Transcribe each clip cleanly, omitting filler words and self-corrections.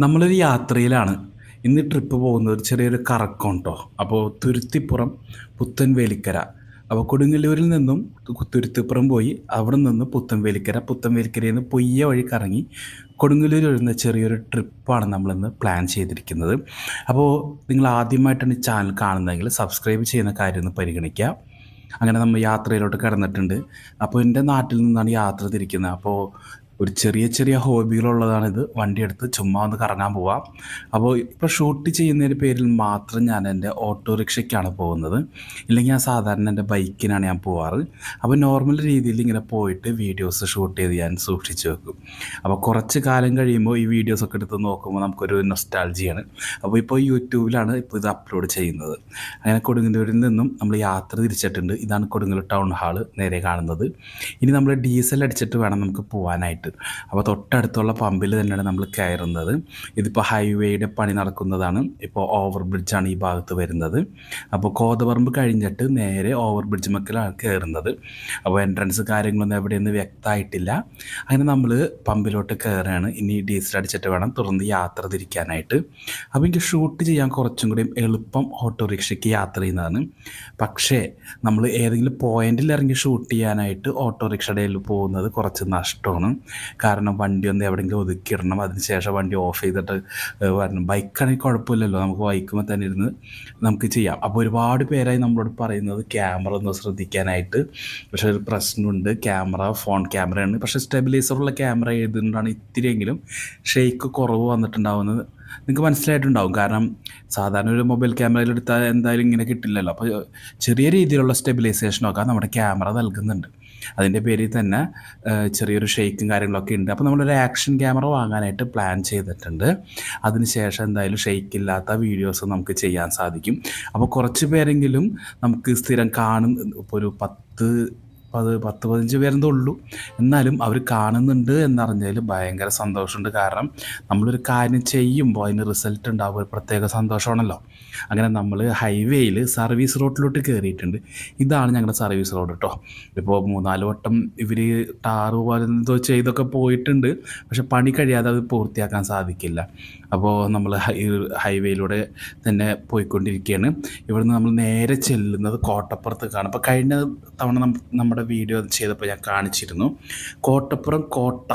നമ്മളൊരു യാത്രയിലാണ്. ഇന്ന് ട്രിപ്പ് പോകുന്നത് ഒരു ചെറിയൊരു കറക്കം ട്ടോ. അപ്പോൾ തുരുത്തിപ്പുറം, പുത്തൻവേലിക്കര. അപ്പോൾ കൊടുങ്ങല്ലൂരിൽ നിന്നും തുരുത്തിപ്പുറം പോയി അവിടെ നിന്ന് പുത്തൻവേലിക്കര, പുത്തൻവേലിക്കരയിൽ നിന്ന് പൊയ്യ വഴി കറങ്ങി കൊടുങ്ങല്ലൂർ വരുന്ന ചെറിയൊരു ട്രിപ്പാണ് നമ്മളിന്ന് പ്ലാൻ ചെയ്തിരിക്കുന്നത്. അപ്പോൾ നിങ്ങൾ ആദ്യമായിട്ടാണ് ഈ ചാനൽ കാണുന്നതെങ്കിൽ സബ്സ്ക്രൈബ് ചെയ്യുന്ന കാര്യം ഒന്ന് പരിഗണിക്കുക. അങ്ങനെ നമ്മൾ യാത്രയിലോട്ട് കടന്നിട്ടുണ്ട്. അപ്പോൾ എൻ്റെ നാട്ടിൽ നിന്നാണ് യാത്ര തിരിക്കുന്നത്. അപ്പോൾ ഒരു ചെറിയ ചെറിയ ഹോബികളുള്ളതാണിത്. വണ്ടിയെടുത്ത് ചുമ്മാ ഒന്ന് കറങ്ങാൻ പോവാം. അപ്പോൾ ഇപ്പോൾ ഷൂട്ട് ചെയ്യുന്നതിൻ്റെ പേരിൽ മാത്രം ഞാൻ എൻ്റെ ഓട്ടോറിക്ഷയ്ക്കാണ് പോകുന്നത്. ഇല്ലെങ്കിൽ ഞാൻ സാധാരണ എൻ്റെ ബൈക്കിനാണ് ഞാൻ പോവാറ്. അപ്പോൾ നോർമൽ രീതിയിൽ ഇങ്ങനെ പോയിട്ട് വീഡിയോസ് ഷൂട്ട് ചെയ്ത് ഞാൻ സൂക്ഷിച്ച് വെക്കും. അപ്പോൾ കുറച്ച് കാലം കഴിയുമ്പോൾ ഈ വീഡിയോസൊക്കെ എടുത്ത് നോക്കുമ്പോൾ നമുക്കൊരു നൊസ്റ്റാൾജിയാണ്. അപ്പോൾ ഇപ്പോൾ യൂട്യൂബിലാണ് ഇപ്പോൾ ഇത് അപ്ലോഡ് ചെയ്യുന്നത്. അങ്ങനെ കൊടുങ്ങല്ലൂരിൽ നിന്നും നമ്മൾ യാത്ര തിരിച്ചിട്ടുണ്ട്. ഇതാണ് കൊടുങ്ങല്ലൂർ ടൗൺ ഹാള് നേരെ കാണുന്നത്. ഇനി നമ്മൾ ഡീസൽ അടിച്ചിട്ട് വേണം നമുക്ക് പോകാനായിട്ട്. അപ്പോൾ തൊട്ടടുത്തുള്ള പമ്പിൽ തന്നെയാണ് നമ്മൾ കയറുന്നത്. ഇതിപ്പോൾ ഹൈവേയുടെ പണി നടക്കുന്നതാണ്. ഇപ്പോൾ ഓവർ ബ്രിഡ്ജാണ് ഈ ഭാഗത്ത് വരുന്നത്. അപ്പോൾ കോതപറമ്പ് കഴിഞ്ഞിട്ട് നേരെ ഓവർ ബ്രിഡ്ജ് മക്കിലാണ് കയറുന്നത്. അപ്പോൾ എൻട്രൻസ് കാര്യങ്ങളൊന്നും എവിടെയൊന്നും വ്യക്തമായിട്ടില്ല. അങ്ങനെ നമ്മൾ പമ്പിലോട്ട് കയറുകയാണ്. ഇനി ഡീസൽ അടിച്ചിട്ട് വേണം തുടർന്ന് യാത്ര തിരിക്കാനായിട്ട്. അപ്പോൾ എനിക്ക് ഷൂട്ട് ചെയ്യാൻ കുറച്ചും കൂടി എളുപ്പം ഓട്ടോറിക്ഷയ്ക്ക് യാത്ര ചെയ്യുന്നതാണ്. പക്ഷേ നമ്മൾ ഏതെങ്കിലും പോയിന്റിൽ ഇറങ്ങി ഷൂട്ട് ചെയ്യാനായിട്ട് ഓട്ടോറിക്ഷയുടെ പോകുന്നത് കുറച്ച് നഷ്ടമാണ്. കാരണം വണ്ടി ഒന്ന് എവിടെയെങ്കിലും ഒതുക്കിയിടണം, അതിനുശേഷം വണ്ടി ഓഫ് ചെയ്തിട്ട് വരണം. ബൈക്കാണെങ്കിൽ കുഴപ്പമില്ലല്ലോ, നമുക്ക് ബൈക്കുമ്പോൾ തന്നെ ഇരുന്ന് നമുക്ക് ചെയ്യാം. അപ്പോൾ ഒരുപാട് പേരായി നമ്മളോട് പറയുന്നത് ക്യാമറ ഒന്ന് ശ്രദ്ധിക്കാനായിട്ട്. പക്ഷേ ഒരു പ്രശ്നമുണ്ട്, ഫോൺ ക്യാമറയാണ്. പക്ഷേ സ്റ്റെബിലൈസറുള്ള ക്യാമറ ആയതുകൊണ്ടാണ് ഇത്തിരിയെങ്കിലും ഷെയ്ക്ക് കുറവ് വന്നിട്ടുണ്ടാവുന്നത്. നിങ്ങൾക്ക് മനസ്സിലായിട്ടുണ്ടാവും. കാരണം സാധാരണ ഒരു മൊബൈൽ ക്യാമറയിലെടുത്താൽ എന്തായാലും ഇങ്ങനെ കിട്ടില്ലല്ലോ. അപ്പോൾ ചെറിയ രീതിയിലുള്ള സ്റ്റെബിലൈസേഷനൊക്കെ നമ്മുടെ ക്യാമറ നൽകുന്നുണ്ട്. അതിൻ്റെ പേരിൽ തന്നെ ചെറിയൊരു ഷെയ്ക്കും കാര്യങ്ങളൊക്കെ ഉണ്ട്. അപ്പോൾ നമ്മളൊരു ആക്ഷൻ ക്യാമറ വാങ്ങാനായിട്ട് പ്ലാൻ ചെയ്തിട്ടുണ്ട്. അതിനുശേഷം എന്തായാലും ഷെയ്ക്കില്ലാത്ത വീഡിയോസ് നമുക്ക് ചെയ്യാൻ സാധിക്കും. അപ്പോൾ കുറച്ച് പേരെങ്കിലും നമുക്ക് സ്ഥിരം കാണും. ഇപ്പോൾ ഒരു 10-15 പേരെന്തേ ഉള്ളൂ. എന്നാലും അവർ കാണുന്നുണ്ട് എന്നറിഞ്ഞതിൽ ഭയങ്കര സന്തോഷമുണ്ട്. കാരണം നമ്മളൊരു കാര്യം ചെയ്യുമ്പോൾ അതിന് റിസൾട്ട് ഉണ്ടാകുമ്പോൾ ഒരു പ്രത്യേക സന്തോഷമാണല്ലോ. അങ്ങനെ നമ്മൾ ഹൈവേയിൽ സർവീസ് റോഡിലോട്ട് കയറിയിട്ടുണ്ട്. ഇതാണ് ഞങ്ങളുടെ സർവീസ് റോഡ് കേട്ടോ. ഇപ്പോൾ 3-4 വട്ടം ഇവർ ടാറ് പോലെ എന്തോ ചെയ്തൊക്കെ പോയിട്ടുണ്ട്. പക്ഷെ പണി കഴിയാതെ അത് പൂർത്തിയാക്കാൻ സാധിക്കില്ല. അപ്പോൾ നമ്മൾ ഹൈവേയിലൂടെ തന്നെ പോയിക്കൊണ്ടിരിക്കുകയാണ്. ഇവിടുന്ന് നമ്മൾ നേരെ ചെല്ലുന്നത് കോട്ടപ്പുറത്തേക്കാണ്. അപ്പോൾ കഴിഞ്ഞ തവണ നമ്മുടെ വീഡിയോ ചെയ്തപ്പോൾ ഞാൻ കാണിച്ചിരുന്നു കോട്ടപ്പുറം കോട്ട.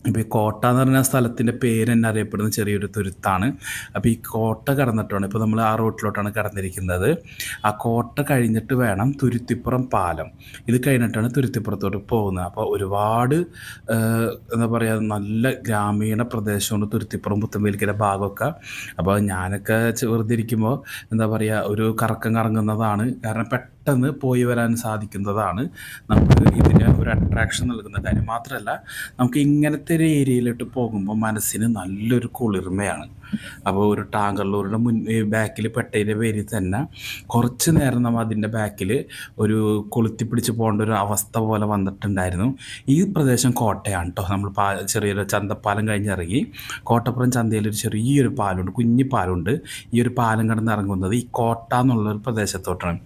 ഇപ്പോൾ ഈ കോട്ട എന്ന് പറഞ്ഞ സ്ഥലത്തിൻ്റെ പേര് തന്നെ അറിയപ്പെടുന്ന ചെറിയൊരു തുരുത്താണ്. അപ്പോൾ ഈ കോട്ട കടന്നിട്ടാണ് ഇപ്പോൾ നമ്മൾ ആ റൂട്ടിലോട്ടാണ് കടന്നിരിക്കുന്നത്. ആ കോട്ട കഴിഞ്ഞിട്ട് വേണം തുരുത്തിപ്പുറം പാലം. ഇത് കഴിഞ്ഞിട്ടാണ് തുരുത്തിപ്പുറത്തോട്ട് പോകുന്നത്. അപ്പോൾ ഒരുപാട് എന്താ പറയുക, നല്ല ഗ്രാമീണ പ്രദേശമാണ് തുരുത്തിപ്പുറം പുത്തൻവേലിക്കര ഭാഗമൊക്കെ. അപ്പോൾ ഞാനൊക്കെ വെറുതെ ഇരിക്കുമ്പോൾ എന്താ പറയുക, ഒരു കറക്കം കറങ്ങുന്നതാണ്. കാരണം പെട്ടെന്ന് പോയി വരാൻ സാധിക്കുന്നതാണ് നമുക്ക് ഇതിന് ഒരു അട്രാക്ഷൻ നൽകുന്ന കാര്യം. മാത്രമല്ല നമുക്ക് ഇങ്ങനത്തെ ഒരു ഏരിയയിലോട്ട് പോകുമ്പോൾ മനസ്സിന് നല്ലൊരു കുളിർമയാണ്. അപ്പോൾ ഒരു ടാങ്കർ ബാക്കിൽ പെട്ടതിൻ്റെ പേരിൽ തന്നെ കുറച്ച് നേരം നമ്മൾ അതിൻ്റെ ബാക്കിൽ ഒരു കൊളുത്തിപ്പിടിച്ച് പോകേണ്ട ഒരു അവസ്ഥ പോലെ വന്നിട്ടുണ്ടായിരുന്നു. ഈ പ്രദേശം കോട്ടയാണ് കേട്ടോ. നമ്മൾ ചെറിയൊരു ചന്തപ്പാലം കഴിഞ്ഞിറങ്ങി കോട്ടപ്പുറം ചന്തയിലൊരു ചെറിയൊരു പാലമുണ്ട്, കുഞ്ഞി പാലമുണ്ട്. ഈ ഒരു പാലം കടന്നിറങ്ങുന്നത് ഈ കോട്ട എന്നുള്ളൊരു പ്രദേശത്തോട്ടാണ്.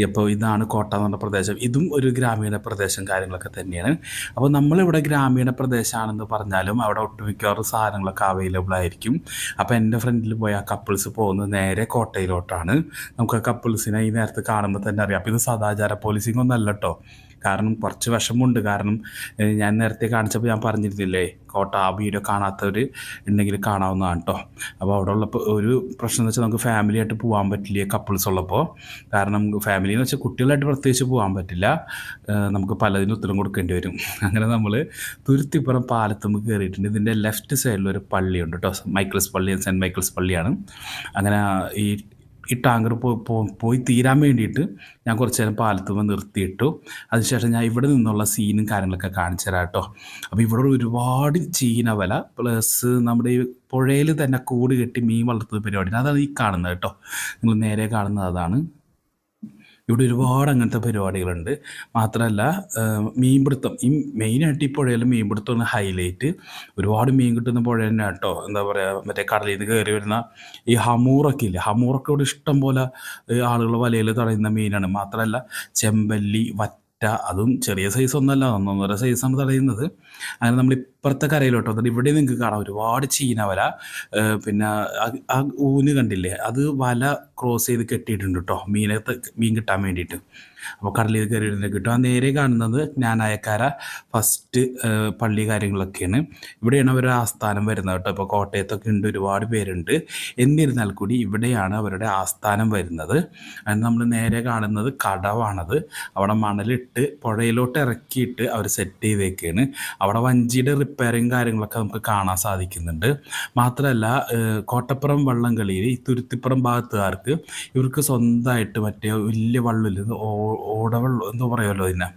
അപ്പോൾ ഇതാണ് കോട്ട എന്നുള്ള പ്രദേശം. ഇതും ഒരു ഗ്രാമീണ പ്രദേശം കാര്യങ്ങളൊക്കെ തന്നെയാണ്. അപ്പോൾ നമ്മളിവിടെ ഗ്രാമീണ പ്രദേശമാണെന്ന് പറഞ്ഞാലും അവിടെ ഒട്ടുമിക്കവാറും സാധനങ്ങളൊക്കെ അവൈലബിൾ ആയിരിക്കും. അപ്പോൾ എൻ്റെ ഫ്രണ്ടിൽ പോയ ആ കപ്പിൾസ് പോകുന്നത് നേരെ കോട്ടയിലോട്ടാണ്. നമുക്ക് ആ കപ്പിൾസിനെ ഈ നേരത്ത് കാണുമ്പോൾ തന്നെ അറിയാം. അപ്പോൾ ഇത് സദാചാര പോലീസിംഗ് ഒന്നല്ല കേട്ടോ. കാരണം കുറച്ച് വിഷമമുണ്ട്. കാരണം ഞാൻ നേരത്തെ കാണിച്ചപ്പോൾ ഞാൻ പറഞ്ഞിരുന്നില്ലേ, കോട്ട ആ വീഡിയോ കാണാത്തവർ ഉണ്ടെങ്കിൽ കാണാവുന്നതാണ് കേട്ടോ. അപ്പോൾ അവിടെ ഉള്ളപ്പോൾ ഒരു പ്രശ്നം എന്ന് വെച്ചാൽ നമുക്ക് ഫാമിലിയായിട്ട് പോകാൻ പറ്റില്ല കപ്പിൾസ് ഉള്ളപ്പോൾ. കാരണം ഫാമിലി എന്ന് വെച്ചാൽ കുട്ടികളായിട്ട് പ്രത്യേകിച്ച് പോകാൻ പറ്റില്ല. നമുക്ക് പലതിനും ഉത്തരം കൊടുക്കേണ്ടി വരും. അങ്ങനെ നമ്മൾ തുരുത്തിപ്പുറം പാലത്തുമ്പോൾ കയറിയിട്ടുണ്ട്. ഇതിൻ്റെ ലെഫ്റ്റ് സൈഡിലൊരു പള്ളിയുണ്ട് കേട്ടോ. മൈക്കിൾസ് പള്ളി, സെൻറ്റ് മൈക്കിൾസ് പള്ളിയാണ്. അങ്ങനെ ഈ ടാങ്കർ പോയി തീരാൻ വേണ്ടിയിട്ട് ഞാൻ കുറച്ച് നേരം പാലത്തുമ്പോൾ നിർത്തിയിട്ടു. അതിനുശേഷം ഞാൻ ഇവിടെ നിന്നുള്ള സീനും കാര്യങ്ങളൊക്കെ കാണിച്ചു തരാം കേട്ടോ. അപ്പോൾ ഇവിടെ ഒരുപാട് ചീനവല പ്ലസ് നമ്മുടെ ഈ പുഴയിൽ തന്നെ കൂട് കെട്ടി മീൻ വളർത്തുന്ന പരിപാടി, അതാണ് ഈ കാണുന്നത് കേട്ടോ. നിങ്ങൾ നേരെ കാണുന്നത് അതാണ്. ഇവിടെ ഒരുപാട് അങ്ങനത്തെ പരിപാടികളുണ്ട്. മാത്രമല്ല മീൻപിടുത്തം, ഈ മെയിനായിട്ട് ഈ പുഴയിൽ മീൻപിടുത്തമാണ് ഹൈലൈറ്റ്. ഒരുപാട് മീൻ കിട്ടുന്ന പുഴ തന്നെ കേട്ടോ. എന്താ പറയുക, മറ്റേ കടലിൽ നിന്ന് കയറി വരുന്ന ഈ ഹമൂറൊക്കെ ഇല്ലേ, ഹമൂറൊക്കെ ഇവിടെ ഇഷ്ടം പോലെ ആളുകൾ വലയിൽ തടയുന്ന മീനാണ്. മാത്രമല്ല ചെമ്പല്ലി, പാറ്റ, അതും ചെറിയ സൈസൊന്നുമല്ല, ഒന്നൊന്നര സൈസാണ് തടയുന്നത്. അങ്ങനെ നമ്മൾ ഇപ്പുറത്തെ കരയിലോട്ട് വന്നിട്ട് ഇവിടെ നിങ്ങൾക്ക് കാണാം ഒരുപാട് ചീനവല. പിന്നെ ആ ഊന് കണ്ടില്ലേ, അത് വല ക്രോസ് ചെയ്ത് കെട്ടിയിട്ടുണ്ട് കേട്ടോ, മീൻ കിട്ടാൻ വേണ്ടിയിട്ട്. അപ്പോൾ കടലിൽ കയറി കിട്ടും. ആ നേരെ കാണുന്നത് ജ്ഞാനായക്കാര ഫസ്റ്റ് പള്ളി കാര്യങ്ങളൊക്കെയാണ്. ഇവിടെയാണ് അവരുടെ ആസ്ഥാനം വരുന്നത് കേട്ടോ. ഇപ്പോൾ കോട്ടയത്തൊക്കെ ഉണ്ട്, ഒരുപാട് പേരുണ്ട്. എന്നിരുന്നാൽ കൂടി ഇവിടെയാണ് അവരുടെ ആസ്ഥാനം വരുന്നത്. അത് നമ്മൾ നേരെ കാണുന്നത് കടവാണത്. അവിടെ മണലിട്ട് പുഴയിലോട്ട് ഇറക്കിയിട്ട് അവർ സെറ്റ് ചെയ്തേക്കാണ്. അവിടെ വഞ്ചിയുടെ റിപ്പയറിങ് കാര്യങ്ങളൊക്കെ നമുക്ക് കാണാൻ സാധിക്കുന്നുണ്ട്. മാത്രമല്ല കോട്ടപ്പുറം വള്ളംകളിയിൽ ഈ തുരുത്തിപ്പുറം ഭാഗത്തുകാർക്ക് ഇവർക്ക് സ്വന്തമായിട്ട് മറ്റേ വലിയ വള്ളമില്ല, ഓടവെള്ളം എന്തോ പറയുമല്ലോ ഇതിനെ,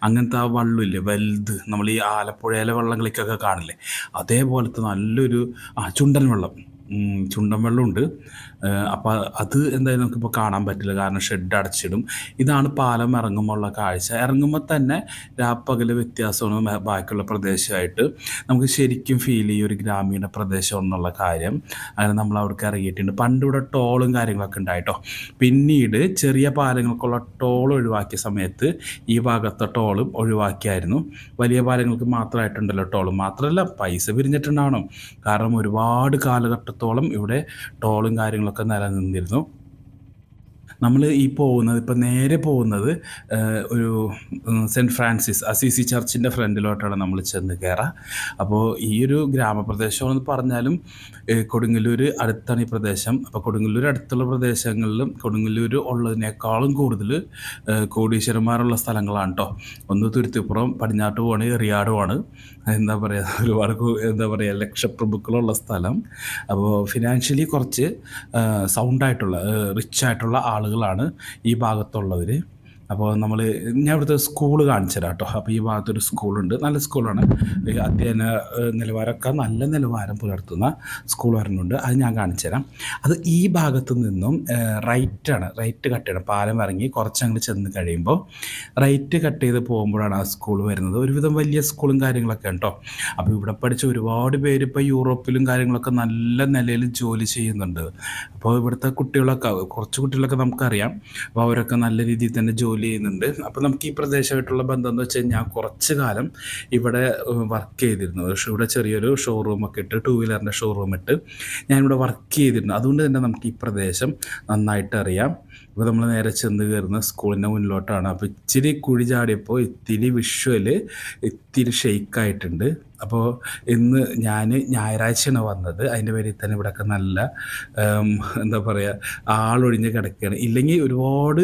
അങ്ങനത്തെ ആ വള്ളമില്ലേ വലുത്, നമ്മൾ ഈ ആലപ്പുഴയിലെ വള്ളംകളിക്കൊക്കെ കാണില്ലേ, അതേപോലത്തെ നല്ലൊരു ചുണ്ടൻ വെള്ളമുണ്ട്. അപ്പോൾ അത് എന്തായാലും നമുക്കിപ്പോൾ കാണാൻ പറ്റില്ല, കാരണം ഷെഡ് അടച്ചിടും. ഇതാണ് പാലം ഇറങ്ങുമ്പോൾ ഉള്ള കാഴ്ച. ഇറങ്ങുമ്പോൾ തന്നെ രാപ്പകൽ വ്യത്യാസമാണ് ബാക്കിയുള്ള പ്രദേശമായിട്ട്. നമുക്ക് ശരിക്കും ഫീൽ ചെയ്യും ഒരു ഗ്രാമീണ പ്രദേശം എന്നുള്ള കാര്യം. അങ്ങനെ നമ്മൾ അവിടേക്ക് ഇറങ്ങിയിട്ടുണ്ട്. പണ്ട് ഇവിടെ ടോളും കാര്യങ്ങളൊക്കെ ഉണ്ടായിട്ടോ. പിന്നീട് ചെറിയ പാലങ്ങൾക്കുള്ള ടോൾ ഒഴിവാക്കിയ സമയത്ത് ഈ ഭാഗത്തെ ടോളും ഒഴിവാക്കിയായിരുന്നു. വലിയ പാലങ്ങൾക്ക് മാത്രമായിട്ടുണ്ടല്ലോ ടോൾ. മാത്രമല്ല പൈസ പിരിഞ്ഞിട്ടുണ്ടാവണം, കാരണം ഒരുപാട് കാലഘട്ടത്തോളം ഇവിടെ ടോളും കാര്യങ്ങളൊക്കെ നിലനിന്നിരുന്നു. നമ്മൾ ഈ പോകുന്നത് ഇപ്പം നേരെ പോകുന്നത് ഒരു സെൻറ്റ് ഫ്രാൻസിസ് അസീസി ചർച്ചിൻ്റെ ഫ്രണ്ടിലോട്ടാണ് നമ്മൾ ചെന്ന് കയറുക. അപ്പോൾ ഈ ഒരു ഗ്രാമപ്രദേശമെന്ന് പറഞ്ഞാലും കൊടുങ്ങല്ലൂർ അടുത്താണ് ഈ പ്രദേശം. അപ്പോൾ കൊടുങ്ങല്ലൂർ അടുത്തുള്ള പ്രദേശങ്ങളിലും കൊടുങ്ങല്ലൂർ ഉള്ളതിനേക്കാളും കൂടുതൽ കോടീശ്വരന്മാരുള്ള സ്ഥലങ്ങളാണ് കേട്ടോ. ഒന്ന് തുരുത്തിപ്പുറം, പടിഞ്ഞാട്ട് പോവാണ് എറിയാടുമാണ്, എന്താ പറയുക, ഒരുപാട് ലക്ഷപ്രഭുക്കളുള്ള സ്ഥലം. അപ്പോൾ ഫിനാൻഷ്യലി കുറച്ച് സൗണ്ടായിട്ടുള്ള റിച്ചായിട്ടുള്ള ആളുകളാണ് ഈ ഭാഗത്തുള്ളവർ. അപ്പോൾ ഞാൻ ഇവിടുത്തെ സ്കൂൾ കാണിച്ചു തരാം കേട്ടോ. അപ്പോൾ ഈ ഭാഗത്തൊരു സ്കൂളുണ്ട്, നല്ല സ്കൂളാണ്. അധ്യയന നിലവാരമൊക്കെ നല്ല നിലവാരം പുലർത്തുന്ന സ്കൂൾ വരുന്നുണ്ട്, അത് ഞാൻ കാണിച്ചു തരാം. അത് ഈ ഭാഗത്തു നിന്നും റൈറ്റ് കട്ട് ചെയ്യണം. പാലം ഇറങ്ങി കുറച്ചങ്ങോട്ട് ചെന്ന് കഴിയുമ്പോൾ റൈറ്റ് കട്ട് ചെയ്ത് പോകുമ്പോഴാണ് ആ സ്കൂൾ വരുന്നത്. ഒരുവിധം വലിയ സ്കൂളും കാര്യങ്ങളൊക്കെ കേട്ടോ. അപ്പോൾ ഇവിടെ പഠിച്ച ഒരുപാട് പേര് ഇപ്പോൾ യൂറോപ്പിലും കാര്യങ്ങളൊക്കെ നല്ല നിലയിൽ ജോലി ചെയ്യുന്നുണ്ട്. അപ്പോൾ ഇവിടുത്തെ കുറച്ച് കുട്ടികളൊക്കെ നമുക്കറിയാം. അപ്പോൾ അവരൊക്കെ നല്ല രീതിയിൽ തന്നെ ജോലി ചെയ്യുന്നുണ്ട്. അപ്പോൾ നമുക്ക് ഈ പ്രദേശമായിട്ടുള്ള ബന്ധം എന്ന് വെച്ച് കഴിഞ്ഞാൽ കുറച്ച് കാലം ഇവിടെ വർക്ക് ചെയ്തിരുന്നു. ഇവിടെ ചെറിയൊരു ഷോറൂമൊക്കെ ഇട്ട്, 2 വീലറിൻ്റെ ഷോറൂം ഇട്ട് ഞാനിവിടെ വർക്ക് ചെയ്തിരുന്നു. അതുകൊണ്ട് തന്നെ നമുക്ക് ഈ പ്രദേശം നന്നായിട്ട് അറിയാം. ഇപ്പോൾ നമ്മൾ നേരെ ചെന്ന് കയറുന്ന സ്കൂളിൻ്റെ മുന്നിലോട്ടാണ്. അപ്പോൾ ഇച്ചിരി കുഴി ചാടിയപ്പോൾ ഇത്തിരി ഇത്തിരി ഷെയ്ക്കായിട്ടുണ്ട്. അപ്പോൾ ഇന്ന് ഞാൻ ഞായറാഴ്ചയാണ് വന്നത്. അതിൻ്റെ പേരിൽ തന്നെ ഇവിടെയൊക്കെ നല്ല എന്താ പറയുക, ആളൊഴിഞ്ഞ് കിടക്കുകയാണ്. ഇല്ലെങ്കിൽ ഒരുപാട്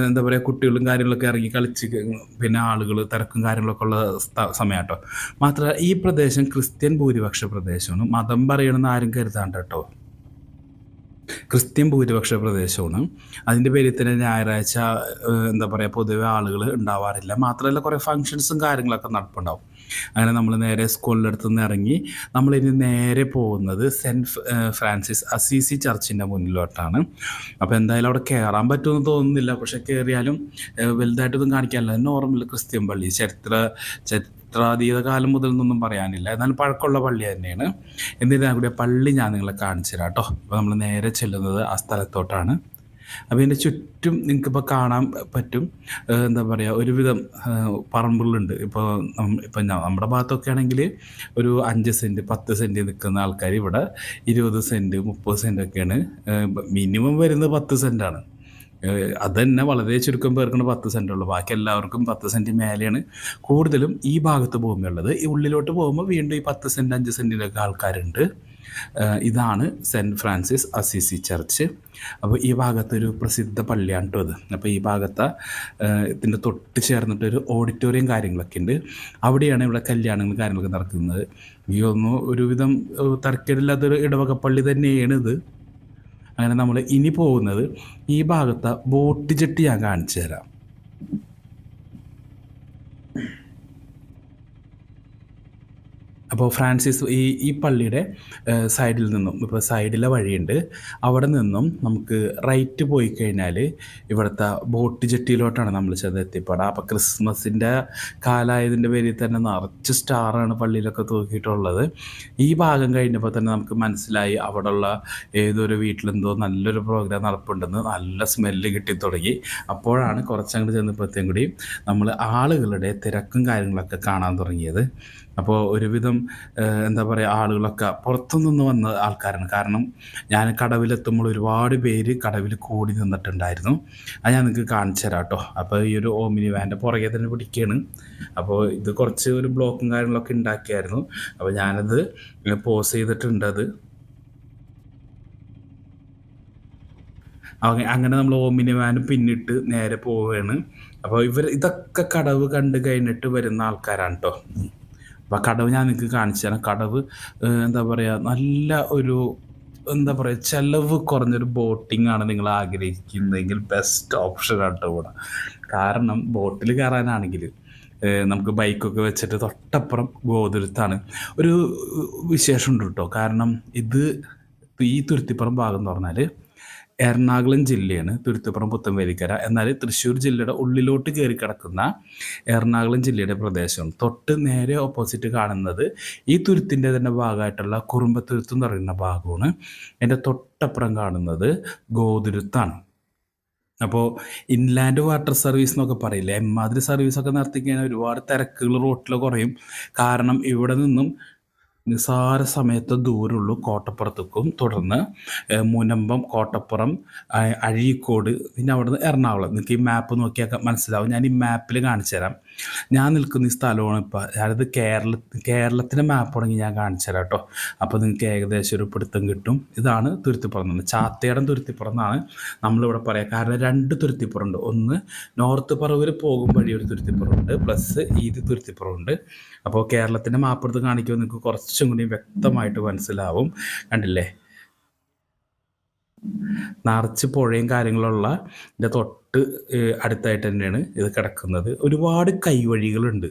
എന്താ പറയുക, കുട്ടികളും കാര്യങ്ങളൊക്കെ ഇറങ്ങി കളിച്ച്, പിന്നെ ആളുകൾ തിരക്കും കാര്യങ്ങളൊക്കെ ഉള്ള സമയം കേട്ടോ. മാത്രമല്ല ഈ പ്രദേശം ക്രിസ്ത്യൻ ഭൂരിപക്ഷ പ്രദേശമാണ്. മതം പറയണമെന്ന് ആരും കരുതാണ്ട് കേട്ടോ, ക്രിസ്ത്യൻ ഭൂരിപക്ഷ പ്രദേശമാണ്. അതിൻ്റെ പേരിൽ തന്നെ ഞായറാഴ്ച എന്താ പറയുക, പൊതുവെ ആളുകൾ ഉണ്ടാവാറില്ല. മാത്രമല്ല കുറേ ഫങ്ഷൻസും കാര്യങ്ങളൊക്കെ നടപ്പുണ്ടാവും. അങ്ങനെ നമ്മൾ നേരെ സ്കൂളിൻ്റെ അടുത്ത് നിന്ന് ഇറങ്ങി നമ്മളിനി നേരെ പോകുന്നത് സെൻറ്റ് ഫ്രാൻസിസ് അസീസി ചർച്ചിൻ്റെ മുന്നിലോട്ടാണ്. അപ്പോൾ എന്തായാലും അവിടെ കയറാൻ പറ്റുമെന്ന് തോന്നുന്നില്ല, പക്ഷേ കയറിയാലും വലുതായിട്ടൊന്നും കാണിക്കാനില്ല. നോർമൽ ക്രിസ്ത്യൻ പള്ളി, ചരിത്രാതീത കാലം മുതൽ എന്നൊന്നും പറയാനില്ല, എന്നാലും പഴക്കമുള്ള പള്ളി തന്നെയാണ്. എന്നിരുന്നാൽ കൂടി പള്ളി ഞാൻ നിങ്ങളെ കാണിച്ചു തരാം കേട്ടോ. അപ്പോൾ നമ്മൾ നേരെ ചെല്ലുന്നത് ആ സ്ഥലത്തോട്ടാണ്. അപ്പോൾ ഇതിൻ്റെ ചുറ്റും നിങ്ങൾക്കിപ്പോൾ കാണാൻ പറ്റും, എന്താ പറയുക, ഒരുവിധം പറമ്പുകളുണ്ട്. ഇപ്പോൾ നമ്മുടെ ഭാഗത്തൊക്കെ ആണെങ്കിൽ ഒരു 5 സെൻറ്റ് 10 സെൻറ്റ് നിൽക്കുന്ന ആൾക്കാർ ഇവിടെ 20 സെൻറ്റ് 30 സെൻറ്റൊക്കെയാണ്. മിനിമം വരുന്നത് 10 സെൻറ്റാണ്. അത് തന്നെ വളരെ ചുരുക്കം പേർക്കാണ് 10 സെൻറ്റുള്ളൂ. ബാക്കി എല്ലാവർക്കും 10 സെൻറ്റ് മേലെയാണ് കൂടുതലും ഈ ഭാഗത്ത് ഭൂമിയുള്ളത്. ഈ ഉള്ളിലോട്ട് പോകുമ്പോൾ വീണ്ടും ഈ 10 സെൻറ്റ് 5 സെൻറ്റിലൊക്കെ ആൾക്കാരുണ്ട്. ഇതാണ് സെൻറ്റ് ഫ്രാൻസിസ് അസീസി ചർച്ച്. അപ്പോൾ ഈ ഭാഗത്തൊരു പ്രസിദ്ധ പള്ളിയാണ് കേട്ടോ ഇത്. അപ്പോൾ ഈ ഭാഗത്ത് ഇതിൻ്റെ തൊട്ട് ചേർന്നിട്ടൊരു ഓഡിറ്റോറിയം കാര്യങ്ങളൊക്കെ ഉണ്ട്. അവിടെയാണ് ഇവിടെ കല്യാണങ്ങളും കാര്യങ്ങളൊക്കെ നടക്കുന്നത്. എനിക്ക് തോന്നുന്നു ഒരുവിധം തരക്കേടില്ലാത്തൊരു ഇടവക പള്ളി തന്നെയാണ് ഇത്. അങ്ങനെ നമ്മൾ ഇനി പോകുന്നത് ഈ ഭാഗത്തെ ബോട്ട് ജെട്ടി ഞാൻ കാണിച്ചു തരാം. അപ്പോൾ ഫ്രാൻസിസ് ഈ പള്ളിയുടെ സൈഡിൽ നിന്നും ഇപ്പോൾ സൈഡിലെ വഴിയുണ്ട്, അവിടെ നിന്നും നമുക്ക് റൈറ്റ് പോയി കഴിഞ്ഞാൽ ഇവിടുത്തെ ബോട്ട് ജെട്ടിയിലോട്ടാണ് നമ്മൾ ചെന്ന് എത്തിപ്പെടുക. അപ്പോൾ ക്രിസ്മസിൻ്റെ കാലമായതിൻ്റെ പേരിൽ തന്നെ നിറച്ച് സ്റ്റാറാണ് പള്ളിയിലൊക്കെ തൂക്കിയിട്ടുള്ളത്. ഈ ഭാഗം കഴിഞ്ഞപ്പോൾ തന്നെ നമുക്ക് മനസ്സിലായി അവിടെയുള്ള ഏതൊരു വീട്ടിലെന്തോ നല്ലൊരു പ്രോഗ്രാം നടപ്പുണ്ടെന്ന്. നല്ല സ്മെല്ല് കിട്ടി തുടങ്ങി. അപ്പോഴാണ് കുറച്ചങ്ങോട്ട് ചെന്നപ്പോഴത്തേക്കും കൂടി നമ്മൾ ആളുകളുടെ തിരക്കും കാര്യങ്ങളൊക്കെ കാണാൻ തുടങ്ങിയത്. അപ്പോൾ ഒരുവിധം എന്താ പറയുക, ആളുകളൊക്കെ പുറത്തുനിന്ന് വന്ന ആൾക്കാരാണ്. കാരണം ഞാൻ കടവിലെത്തുമ്പോൾ ഒരുപാട് പേര് കടവിൽ കൂടി നിന്നിട്ടുണ്ടായിരുന്നു. അത് ഞാൻ നിങ്ങൾക്ക് കാണിച്ചു തരാം കേട്ടോ. അപ്പോൾ ഈ ഒരു ഓമിനി വാൻ്റെ പുറകെ തന്നെ പിടിക്കുകയാണ്. അപ്പോൾ ഇത് കുറച്ച് ഒരു ബ്ലോക്കും കാര്യങ്ങളൊക്കെ ഉണ്ടാക്കിയായിരുന്നു. അപ്പോൾ ഞാനത് പോസ് ചെയ്തിട്ടുണ്ട്. അങ്ങനെ നമ്മൾ ഓമിനി വാനും പിന്നിട്ട് നേരെ പോവുകയാണ്. അപ്പോൾ ഇതൊക്കെ കടവ് കണ്ട് കഴിഞ്ഞിട്ട് വരുന്ന ആൾക്കാരാണ് കേട്ടോ. അപ്പോൾ കടവ് ഞാൻ നിങ്ങൾക്ക് കാണിച്ചു തരാം. കടവ് എന്താ പറയുക, നല്ല ഒരു എന്താ പറയുക ചിലവ് കുറഞ്ഞൊരു ബോട്ടിംഗ് ആണ് നിങ്ങൾ ആഗ്രഹിക്കുന്നതെങ്കിൽ ബെസ്റ്റ് ഓപ്ഷനാണ് കേട്ടോ ഇവിടെ. കാരണം ബോട്ടിൽ കയറാനാണെങ്കിൽ നമുക്ക് ബൈക്കൊക്കെ വെച്ചിട്ട് തൊട്ടപ്പുറം ഗോതുരുത്താണ്. ഒരു വിശേഷമുണ്ട് കേട്ടോ. കാരണം ഈ തുരുത്തിപ്പുറം ഭാഗം എന്ന് പറഞ്ഞാൽ എറണാകുളം ജില്ലയാണ് തുരുത്തിപ്പുറം പുത്തൻവേലിക്കര. എന്നാൽ തൃശ്ശൂർ ജില്ലയുടെ ഉള്ളിലോട്ട് കയറി കിടക്കുന്ന എറണാകുളം ജില്ലയുടെ പ്രദേശമാണ്. തൊട്ട് നേരെ ഓപ്പോസിറ്റ് കാണുന്നത് ഈ തുരുത്തിൻ്റെ തന്നെ ഭാഗമായിട്ടുള്ള കുറുമ്പത്തുരുത്ത് എന്ന് പറയുന്ന ഭാഗമാണ്. എൻ്റെ തൊട്ടപ്പുറം കാണുന്നത് ഗോതുരുത്താണ്. അപ്പോൾ ഇൻലാൻഡ് വാട്ടർ സർവീസ് എന്നൊക്കെ പറയില്ലേ, എമ്മാതിരി സർവീസൊക്കെ നടത്തി കഴിഞ്ഞാൽ ഒരുപാട് തിരക്കുകൾ റോട്ടിൽ കുറയും. കാരണം ഇവിടെ നിന്നും നിസാര സമയത്ത് ദൂരമുള്ളൂ കോട്ടപ്പുറത്തേക്കും, തുടർന്ന് മുനമ്പം, കോട്ടപ്പുറം, അഴീക്കോട്, പിന്നെ അവിടെ നിന്ന് എറണാകുളം. നിങ്ങൾക്ക് ഈ മാപ്പ് നോക്കിയാൽ മനസ്സിലാവും. ഞാൻ ഈ മാപ്പിൽ കാണിച്ചു തരാം. ഞാൻ നിൽക്കുന്ന ഈ സ്ഥലമാണ് ഇപ്പോൾ. ഞാനത് കേരളത്തിൻ്റെ മാപ്പ് തുടങ്ങി ഞാൻ കാണിച്ചു തരാം കേട്ടോ. അപ്പോൾ നിങ്ങൾക്ക് ഏകദേശം ഒരു പിടുത്തം കിട്ടും. ഇതാണ് തുരുത്തിപ്പുറം എന്ന്, ചാത്തയടം തുരുത്തിപ്പുറം എന്നാണ് നമ്മളിവിടെ പറയുക. കാരണം 2 തുരുത്തിപ്പുറമുണ്ട്. ഒന്ന് നോർത്ത് പറവൂർ പോകും വഴി ഒരു തുരുത്തിപ്പുറമുണ്ട്, പ്ലസ് ഇത് തുരുത്തിപ്പുറമുണ്ട്. അപ്പോൾ കേരളത്തിൻ്റെ മാപ്പ് എടുത്ത് കാണിക്കുമ്പോൾ നിങ്ങൾക്ക് കുറച്ചും കൂടി വ്യക്തമായിട്ട് മനസ്സിലാവും. കണ്ടില്ലേ, നിറച്ച് പുഴയും കാര്യങ്ങളുള്ള ഇതിൻ്റെ തൊട്ട് അടുത്തായിട്ട് തന്നെയാണ് ഇത് കിടക്കുന്നത്. ഒരുപാട് കൈവഴികളുണ്ട്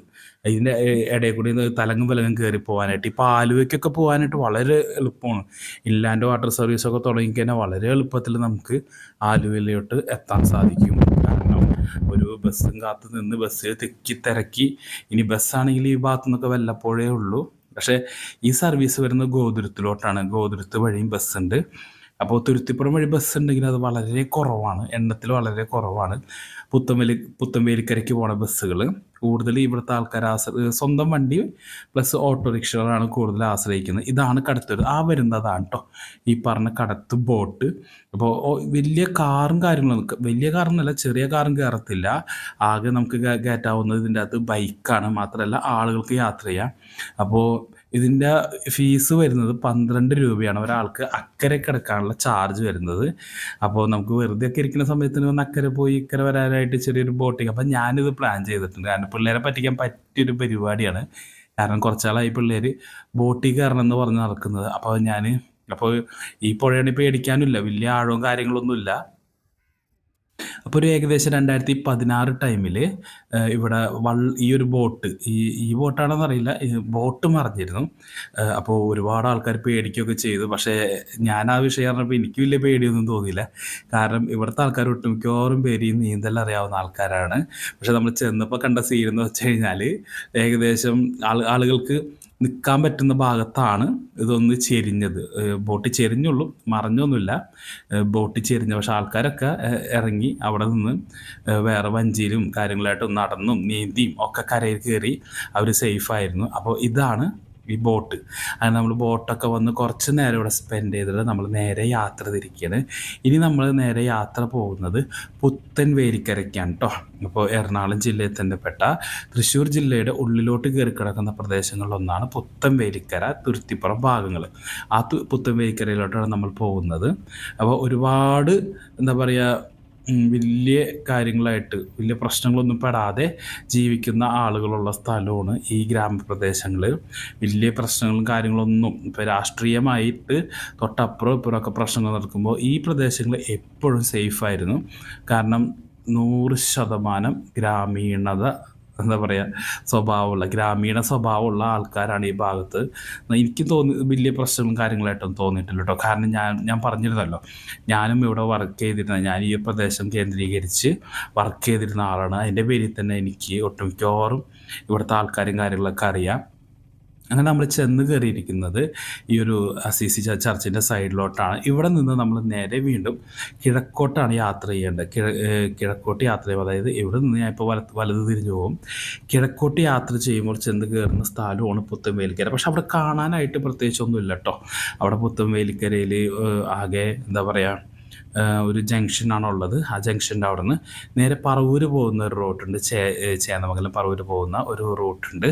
ഇതിൻ്റെ ഇടയിൽ കൂടി തലങ്ങും വിലങ്ങും കയറി പോകാനായിട്ട്. ഇപ്പോൾ ആലുവയ്ക്കൊക്കെ പോകാനായിട്ട് വളരെ എളുപ്പമാണ്. ഇൻലാൻഡ് വാട്ടർ സർവീസൊക്കെ തുടങ്ങിക്കഴിഞ്ഞാൽ വളരെ എളുപ്പത്തിൽ നമുക്ക് ആലുവയിലോട്ട് എത്താൻ സാധിക്കും. കാരണം ഒരു ബസ്സും കാത്ത് നിന്ന് ബസ് തിരക്കി. ഇനി ബസ്സാണെങ്കിൽ ഈ ഭാഗത്തു നിന്നൊക്കെ വല്ലപ്പോഴേ ഉള്ളൂ. പക്ഷേ ഈ സർവീസ് വരുന്നത് ഗോതുരുത്തിലോട്ടാണ്. ഗോതുരുത്ത് വഴിയും ബസ്സുണ്ട്. അപ്പോൾ തുരുത്തിപ്പുറം വഴി ബസ് ഉണ്ടെങ്കിൽ അത് വളരെ കുറവാണ്, എണ്ണത്തിൽ വളരെ കുറവാണ്. പുത്തൻവേലിക്കരയ്ക്ക് പോണ ബസ്സുകൾ കൂടുതൽ ഇവിടുത്തെ ആൾക്കാർ സ്വന്തം വണ്ടി പ്ലസ് ഓട്ടോറിക്ഷകളാണ് കൂടുതൽ ആശ്രയിക്കുന്നത്. ഇതാണ് കടത്തൂർ. വരുന്നതാണ് കേട്ടോ ഈ പറഞ്ഞ കടത്ത് ബോട്ട്. അപ്പോൾ വലിയ കാറും കാര്യങ്ങളൊന്നും, വലിയ കാറൊന്നുമല്ല, ചെറിയ കാറും കയറത്തില്ല. ആകെ നമുക്ക് കയറ്റാവുന്നത് ഇതിൻ്റെ അകത്ത് ബൈക്കാണ്. മാത്രമല്ല ആളുകൾക്ക് യാത്ര ചെയ്യാം. അപ്പോൾ ഇതിൻ്റെ ഫീസ് വരുന്നത് 12 രൂപയാണ് ഒരാൾക്ക് അക്കരെ കിടക്കാനുള്ള ചാർജ് വരുന്നത്. അപ്പോൾ നമുക്ക് വെറുതെ ഒക്കെ ഇരിക്കുന്ന സമയത്തിന് വന്ന് അക്കരെ പോയി ഇക്കരെ വരാനായിട്ട് ചെറിയൊരു ബോട്ടിങ്. അപ്പം ഞാനിത് പ്ലാൻ ചെയ്തിട്ടുണ്ട്. കാരണം പിള്ളേരെ പറ്റിക്കാൻ പറ്റിയൊരു പരിപാടിയാണ്. കാരണം കുറച്ചാളായി പിള്ളേർ ബോട്ടിൽ കയറണം എന്ന് പറഞ്ഞ് നടക്കുന്നത്. അപ്പോൾ ഈ പുഴയാണെങ്കിൽ പേടിക്കാനുമില്ല, വലിയ ആഴവും കാര്യങ്ങളൊന്നുമില്ല. അപ്പോൾ ഒരു ഏകദേശം 2016 ടൈമിൽ ഇവിടെ ഈ ഒരു ബോട്ട്, ഈ ബോട്ടാണെന്ന് അറിയില്ല, ബോട്ട് മറിഞ്ഞിരുന്നു. അപ്പോൾ ഒരുപാട് ആൾക്കാർ പേടിക്കുകയൊക്കെ ചെയ്തു. പക്ഷേ ഞാൻ ആ വിഷയം പറഞ്ഞപ്പോൾ എനിക്ക് വലിയ പേടിയൊന്നും തോന്നിയില്ല. കാരണം ഇവിടുത്തെ ആൾക്കാർ ഒട്ടുമിക്കവാറും പേര് നീന്തൽ അറിയാവുന്ന ആൾക്കാരാണ്. പക്ഷെ നമ്മൾ ചെന്നപ്പോൾ കണ്ട സീൻ എന്ന് വെച്ച് കഴിഞ്ഞാൽ ഏകദേശം ആളുകൾക്ക് നിൽക്കാൻ പറ്റുന്ന ഭാഗത്താണ് ഇതൊന്ന് ചെരിഞ്ഞത്. ബോട്ട് ചെരിഞ്ഞുള്ളൂ, മറിഞ്ഞൊന്നുമില്ല. ബോട്ട് ചെരിഞ്ഞ, പക്ഷെ ആൾക്കാരൊക്കെ ഇറങ്ങി അവിടെ നിന്ന് വേറെ വഞ്ചിയിലും കാര്യങ്ങളായിട്ടും നടന്നും നീന്തിയും ഒക്കെ കരയിൽ കയറി അവർ സേഫായിരുന്നു. അപ്പോൾ ഇതാണ് ഈ ബോട്ട്. അങ്ങനെ നമ്മൾ ബോട്ടൊക്കെ വന്ന് കുറച്ച് നേരം ഇവിടെ സ്പെൻഡ് ചെയ്തിട്ട് നമ്മൾ നേരെ യാത്ര തിരിക്കുകയാണ്. ഇനി നമ്മൾ നേരെ യാത്ര പോകുന്നത് പുത്തൻവേലിക്കരയ്ക്കാണ് കേട്ടോ. അപ്പോൾ എറണാകുളം ജില്ലയിൽ തന്നെ പെട്ട തൃശ്ശൂർ ജില്ലയുടെ ഉള്ളിലോട്ട് കയറി കിടക്കുന്ന പ്രദേശങ്ങളിലൊന്നാണ് പുത്തൻവേലിക്കര, തുരുത്തിപ്പുറം ഭാഗങ്ങൾ. ആ പുത്തൻവേലിക്കരയിലോട്ടാണ് നമ്മൾ പോകുന്നത്. അപ്പോൾ ഒരുപാട് എന്താ പറയുക, വലിയ കാര്യങ്ങളായിട്ട് വലിയ പ്രശ്നങ്ങളൊന്നും പെടാതെ ജീവിക്കുന്ന ആളുകളുള്ള സ്ഥലമാണ് ഈ ഗ്രാമപ്രദേശങ്ങൾ. വലിയ പ്രശ്നങ്ങളും കാര്യങ്ങളൊന്നും ഇപ്പോൾ രാഷ്ട്രീയമായിട്ട് തൊട്ടപ്പുറം ഇപ്പുറമൊക്കെ പ്രശ്നങ്ങൾ നടക്കുമ്പോൾ ഈ പ്രദേശങ്ങൾ എപ്പോഴും സേഫായിരുന്നു. കാരണം 100% ഗ്രാമീണത എന്താ പറയുക സ്വഭാവമുള്ള ഗ്രാമീണ സ്വഭാവമുള്ള ആൾക്കാരാണ് ഈ ഭാഗത്ത്. എനിക്ക് വലിയ പ്രശ്നങ്ങളും കാര്യങ്ങളായിട്ടൊന്നും തോന്നിയിട്ടില്ല കേട്ടോ. കാരണം ഞാൻ പറഞ്ഞിരുന്നല്ലോ, ഞാനും ഇവിടെ വർക്ക് ചെയ്തിരുന്ന, ഞാൻ ഈ പ്രദേശം കേന്ദ്രീകരിച്ച് വർക്ക് ചെയ്തിരുന്ന ആളാണ്. അതിൻ്റെ പേരിൽ തന്നെ എനിക്ക് ഒട്ടുമിക്കവാറും ഇവിടുത്തെ ആൾക്കാരും കാര്യങ്ങളൊക്കെ അറിയാം. അങ്ങനെ നമ്മൾ ചെന്ന് കയറിയിരിക്കുന്നത് ഈ ഒരു അസീസി ചർച്ചിൻ്റെ സൈഡിലോട്ടാണ്. ഇവിടെ നിന്ന് നമ്മൾ നേരെ വീണ്ടും കിഴക്കോട്ടാണ് യാത്ര ചെയ്യേണ്ടത്. കിഴക്കോട്ട് യാത്ര ചെയ്യുമ്പോൾ, അതായത് ഇവിടെ നിന്ന് ഞാൻ ഇപ്പോൾ വലത് തിരിഞ്ഞു പോകും. കിഴക്കോട്ട് യാത്ര ചെയ്യുമ്പോൾ ചെന്ന് കയറുന്ന സ്ഥലമാണ് പുത്തൻവേലിക്കര. പക്ഷെ അവിടെ കാണാനായിട്ട് പ്രത്യേകിച്ചൊന്നും ഇല്ല കേട്ടോ. അവിടെ പുത്തൻവേലിക്കരയിൽ ആകെ എന്താ പറയുക, ഒരു ജംഗ്ഷനാണുള്ളത്. ആ ജംഗ്ഷൻ്റെ അവിടെ നിന്ന് നേരെ പറവൂര് പോകുന്ന ഒരു റൂട്ടുണ്ട്. ചേന്നമംഗലം പറവൂര് പോകുന്ന ഒരു റൂട്ടുണ്ട്.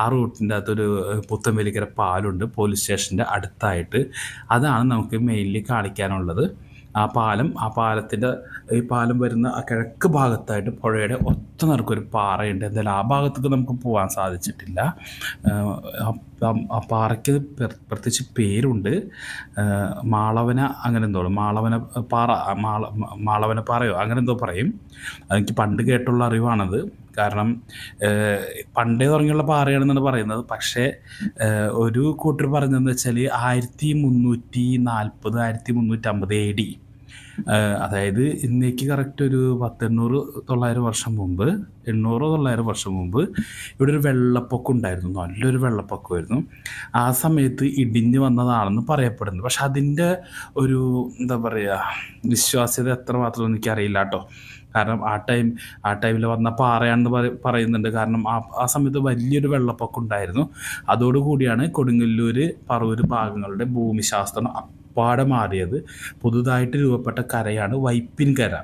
ആ റൂട്ടിൻ്റെ അകത്തൊരു പുത്തൻവേലിക്കര പാലമുണ്ട്, പോലീസ് സ്റ്റേഷൻ്റെ അടുത്തായിട്ട്. അതാണ് നമുക്ക് മെയിൻലി കാണിക്കാനുള്ളത്. ആ പാലത്തിൻ്റെ ഈ പാലം വരുന്ന ആ കിഴക്ക് ഭാഗത്തായിട്ട് പുഴയുടെ ഒത്ത നറുക്കൊരു പാറയുണ്ട്. എന്തായാലും ആ ഭാഗത്തേക്ക് നമുക്ക് പോകാൻ സാധിച്ചിട്ടില്ല. ആ പാറയ്ക്ക് പ്രത്യേകിച്ച് പേരുണ്ട്, മാളവന അങ്ങനെ എന്തോ, മാളവന പാറ, മാളവന പാറയോ അങ്ങനെ എന്തോ പറയും. അതെനിക്ക് പണ്ട് കേട്ടുള്ള അറിവാണത്. കാരണം പണ്ടേ തുടങ്ങിയുള്ള പാറയാണെന്നാണ് പറയുന്നത്. പക്ഷേ ഒരു കൂട്ടർ പറഞ്ഞതെന്ന് വെച്ചാൽ 1340 1350 AD, അതായത് ഇന്നേക്ക് കറക്റ്റ് ഒരു 800-900 വർഷം മുമ്പ്, 800-900 വർഷം മുമ്പ് ഇവിടെ ഒരു വെള്ളപ്പൊക്കം ഉണ്ടായിരുന്നു. നല്ലൊരു വെള്ളപ്പൊക്കമായിരുന്നു. ആ സമയത്ത് ഇടിഞ്ഞു വന്നതാണെന്ന് പറയപ്പെടുന്നു. പക്ഷെ അതിൻ്റെ ഒരു എന്താ പറയുക, വിശ്വാസ്യത എത്രമാത്രം എനിക്കറിയില്ല കേട്ടോ. കാരണം ആ ടൈമിൽ വന്ന പാറയാണെന്ന് പറയുന്നുണ്ട്. കാരണം ആ സമയത്ത് വലിയൊരു വെള്ളപ്പൊക്കം ഉണ്ടായിരുന്നു. അതോടുകൂടിയാണ് കൊടുങ്ങല്ലൂർ, പറവൂർ ഭാഗങ്ങളുടെ ഭൂമിശാസ്ത്രം അപ്പാടെ മാറിയത്. പുതുതായിട്ട് രൂപപ്പെട്ട കരയാണ് വൈപ്പിൻകര.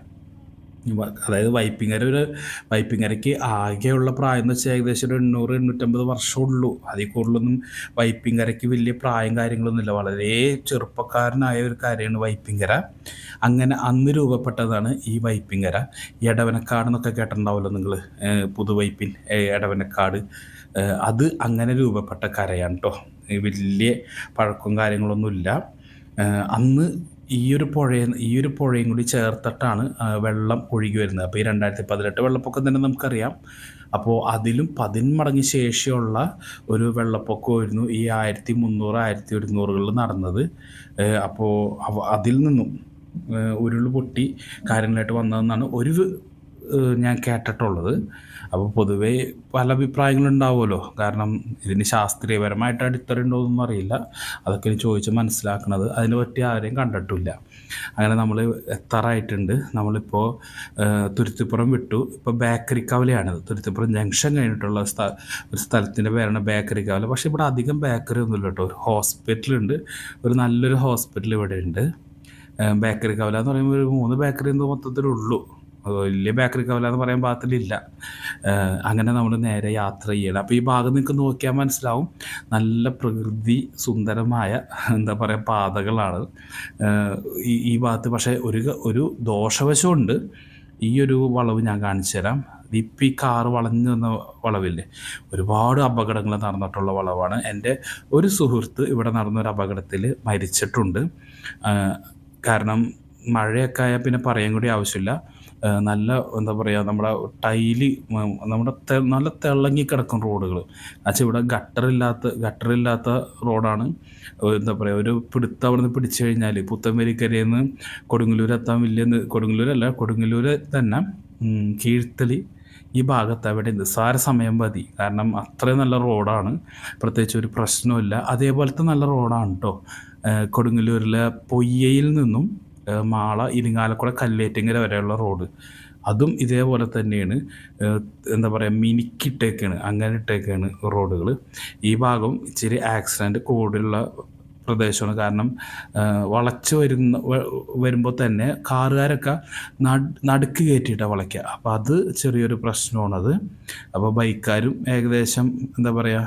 അതായത് വൈപ്പിൻകരയ്ക്ക് ആകെയുള്ള പ്രായം എന്ന് വെച്ചാൽ ഏകദേശം ഒരു 800-850 വർഷമുള്ളൂ. അതിൽ കൂടുതലൊന്നും വൈപ്പിൻകരയ്ക്ക് വലിയ പ്രായം കാര്യങ്ങളൊന്നുമില്ല. വളരെ ചെറുപ്പക്കാരനായ ഒരു കരയാണ് വൈപ്പിൻകര. അങ്ങനെ അന്ന് രൂപപ്പെട്ടതാണ് ഈ വൈപ്പിൻകര. എടവനക്കാട് എന്നൊക്കെ കേട്ടിട്ടുണ്ടാവുമല്ലോ നിങ്ങൾ, പുതുവൈപ്പിൻ, എടവനക്കാട്. അത് അങ്ങനെ രൂപപ്പെട്ട കരയാണ് കേട്ടോ. വലിയ പഴക്കവും കാര്യങ്ങളൊന്നുമില്ല. അന്ന് ഈ ഒരു പുഴയും കൂടി ചേർത്തിട്ടാണ് വെള്ളം ഒഴുകി വരുന്നത്. അപ്പോൾ ഈ 2018 വെള്ളപ്പൊക്കം തന്നെ നമുക്കറിയാം. അപ്പോൾ അതിലും 10 മടങ്ങ് ശേഷിയുള്ള ഒരു വെള്ളപ്പൊക്കമായിരുന്നു ഈ 1300-1100കളിൽ നടന്നത്. അപ്പോൾ അതിൽ നിന്നും ഉരുൾ പൊട്ടി കാര്യങ്ങളായിട്ട് വന്നതെന്നാണ് ഞാൻ കേട്ടിട്ടുള്ളത്. അപ്പോൾ പൊതുവേ പല അഭിപ്രായങ്ങളുണ്ടാവുമല്ലോ. കാരണം ഇതിന് ശാസ്ത്രീയപരമായിട്ട് അടിത്തറയുണ്ടോയെന്നൊന്നും അറിയില്ല. അതൊക്കെ ചോദിച്ച് മനസ്സിലാക്കുന്നത്. അതിനെ പറ്റി ആരെയും കണ്ടിട്ടില്ല. അങ്ങനെ നമ്മൾ എത്താറായിട്ടുണ്ട്. നമ്മളിപ്പോൾ തുരുത്തിപ്പുറം വിട്ടു. ഇപ്പോൾ ബേക്കറി കവലയാണിത്. തുരുത്തിപ്പുറം ജംഗ്ഷൻ കഴിഞ്ഞിട്ടുള്ള ഒരു സ്ഥലത്തിൻ്റെ പേരാണ് ബേക്കറി കവല. പക്ഷേ ഇവിടെ അധികം ബേക്കറി ഒന്നുമില്ല കേട്ടോ. ഒരു ഹോസ്പിറ്റലുണ്ട്, ഒരു നല്ലൊരു ഹോസ്പിറ്റൽ ഇവിടെ ഉണ്ട്. ബേക്കറി കവല എന്ന് പറയുമ്പോൾ ഒരു 3 ബേക്കറി എന്തോ മൊത്തത്തിലുള്ളൂ. വലിയ ബേക്കറി കവല എന്ന് പറയാൻ പാകത്തിലില്ല. അങ്ങനെ നമ്മൾ നേരെ യാത്ര ചെയ്യണം. അപ്പോൾ ഈ ഭാഗം നിങ്ങൾക്ക് നോക്കിയാൽ മനസ്സിലാവും, നല്ല പ്രകൃതി സുന്ദരമായ എന്താ പറയുക പാതകളാണ് ഈ ഭാഗത്ത്. പക്ഷേ ഒരു ദോഷവശമുണ്ട്. ഈ ഒരു വളവ് ഞാൻ കാണിച്ചു തരാം. ഇപ്പം ഈ കാറ് വളഞ്ഞു വന്ന വളവില്ലേ, ഒരുപാട് അപകടങ്ങൾ നടന്നിട്ടുള്ള വളവാണ്. എൻ്റെ ഒരു സുഹൃത്ത് ഇവിടെ നടന്നൊരു അപകടത്തിൽ മരിച്ചിട്ടുണ്ട്. കാരണം മഴയൊക്കെ ആയാൽ പിന്നെ പറയാൻ കൂടി ആവശ്യമില്ല. നല്ല എന്താ പറയുക, നമ്മുടെ നല്ല തിളങ്ങി കിടക്കും റോഡുകൾ. എന്നുവെച്ചാൽ ഇവിടെ ഗട്ടറില്ലാത്ത റോഡാണ്. എന്താ പറയുക, ഒരു അവിടെ നിന്ന് പിടിച്ചു കഴിഞ്ഞാൽ പുത്തൻവേലിക്കരയിൽ നിന്ന് കൊടുങ്ങല്ലൂർ എത്താൻ കൊടുങ്ങല്ലൂർ തന്നെ കീഴ്ത്തളി ഈ ഭാഗത്ത് അവിടെ നിസ്സാര സമയം മതി. കാരണം അത്രയും നല്ല റോഡാണ്, പ്രത്യേകിച്ച് ഒരു പ്രശ്നമില്ല. അതേപോലത്തെ നല്ല റോഡാണ് കേട്ടോ. കൊടുങ്ങല്ലൂരിലെ പൊയ്യയിൽ നിന്നും മാള, ഇരിങ്ങാലക്കുട, കല്ലേറ്റിങ്ങര വരെയുള്ള റോഡ്, അതും ഇതേപോലെ തന്നെയാണ്. എന്താ പറയുക, മിനിക്കിട്ടേക്കാണ്, അങ്ങനെ ഇട്ടേക്കാണ് റോഡുകൾ. ഈ ഭാഗം ഇച്ചിരി ആക്സിഡൻറ്റ് കൂടുതലുള്ള പ്രദേശമാണ്. കാരണം വളച്ച് വരുമ്പോൾ തന്നെ കാറുകാരൊക്കെ നടുക്ക് കയറ്റിയിട്ടാണ് വളയ്ക്കുക. അപ്പോൾ അത് ചെറിയൊരു പ്രശ്നമാണത്. അപ്പോൾ ബൈക്കാരും ഏകദേശം എന്താ പറയുക,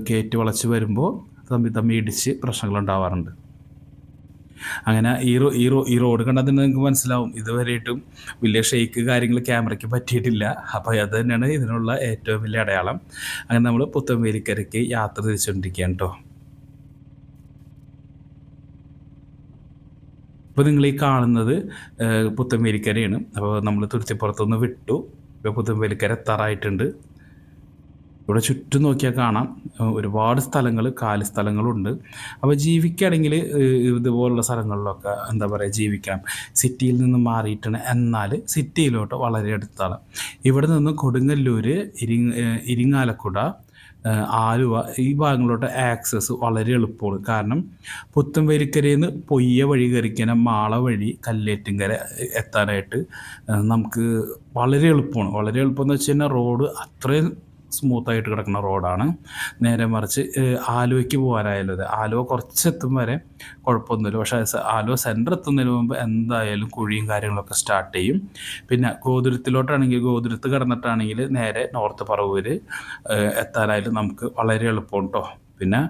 കയറ്റി വളച്ച് വരുമ്പോൾ തമ്മി ഇടിച്ച് പ്രശ്നങ്ങളുണ്ടാവാറുണ്ട്. അങ്ങനെ ഈ റോഡ് കണ്ടാൽ തന്നെ നിങ്ങൾക്ക് മനസ്സിലാവും, ഇതുവരെയായിട്ടും വലിയ ഷെയ്ക്ക് കാര്യങ്ങൾ ക്യാമറയ്ക്ക് പറ്റിയിട്ടില്ല. അപ്പോൾ അത് തന്നെയാണ് ഇതിനുള്ള ഏറ്റവും വലിയ അടയാളം. അങ്ങനെ നമ്മൾ പുത്തൻവേലിക്കരയ്ക്ക് യാത്ര തിരിച്ചുകൊണ്ടിരിക്കുകയാണ് കേട്ടോ. ഇപ്പോൾ നിങ്ങൾ ഈ കാണുന്നത് പുത്തൻവേലിക്കരയാണ്. അപ്പോൾ നമ്മൾ തുരുത്തിപ്പുറത്തുനിന്ന് വിട്ടു, ഇപ്പോൾ പുത്തൻവേലിക്കര എത്താറായിട്ടുണ്ട്. ഇവിടെ ചുറ്റും നോക്കിയാൽ കാണാം ഒരുപാട് സ്ഥലങ്ങൾ, കാലി സ്ഥലങ്ങളുണ്ട്. അപ്പോൾ ജീവിക്കുകയാണെങ്കിൽ ഇതുപോലുള്ള സ്ഥലങ്ങളിലൊക്കെ എന്താ പറയുക ജീവിക്കാം. സിറ്റിയിൽ നിന്ന് മാറിയിട്ടാണ്, എന്നാൽ സിറ്റിയിലോട്ട് വളരെ അടുത്താണ്. ഇവിടെ നിന്ന് കൊടുങ്ങല്ലൂർ, ഇരിങ്ങാലക്കുട, ആലുവ ഈ ഭാഗങ്ങളിലോട്ട് ആക്സസ് വളരെ എളുപ്പമാണ്. കാരണം പുത്തൻവേലിക്കരയിൽ നിന്ന് പൊയ്യ വഴി കയറിക്കഴിഞ്ഞാൽ മാള വഴി കല്ലേറ്റുങ്കര എത്താനായിട്ട് നമുക്ക് വളരെ എളുപ്പമാണ്. വളരെ എളുപ്പമെന്ന് വെച്ച് കഴിഞ്ഞാൽ റോഡ് അത്രയും സ്മൂത്തായിട്ട് കിടക്കുന്ന റോഡാണ്. നേരെ മറിച്ച് ആലുവയ്ക്ക് പോകാനായാലും അതെ, ആലുവ കുറച്ചെത്തും വരെ കുഴപ്പമൊന്നുമില്ല. പക്ഷേ ആലുവ സെൻറ്റർ എത്തുന്നതിന് മുമ്പ് എന്തായാലും കുഴിയും കാര്യങ്ങളൊക്കെ സ്റ്റാർട്ട് ചെയ്യും. പിന്നെ ഗോതുരത്തിലോട്ടാണെങ്കിൽ, ഗോതുരത്ത് കിടന്നിട്ടാണെങ്കിൽ നേരെ നോർത്ത് പറവൂർ എത്താനായാലും നമുക്ക് വളരെ എളുപ്പം കേട്ടോ. പിന്നെ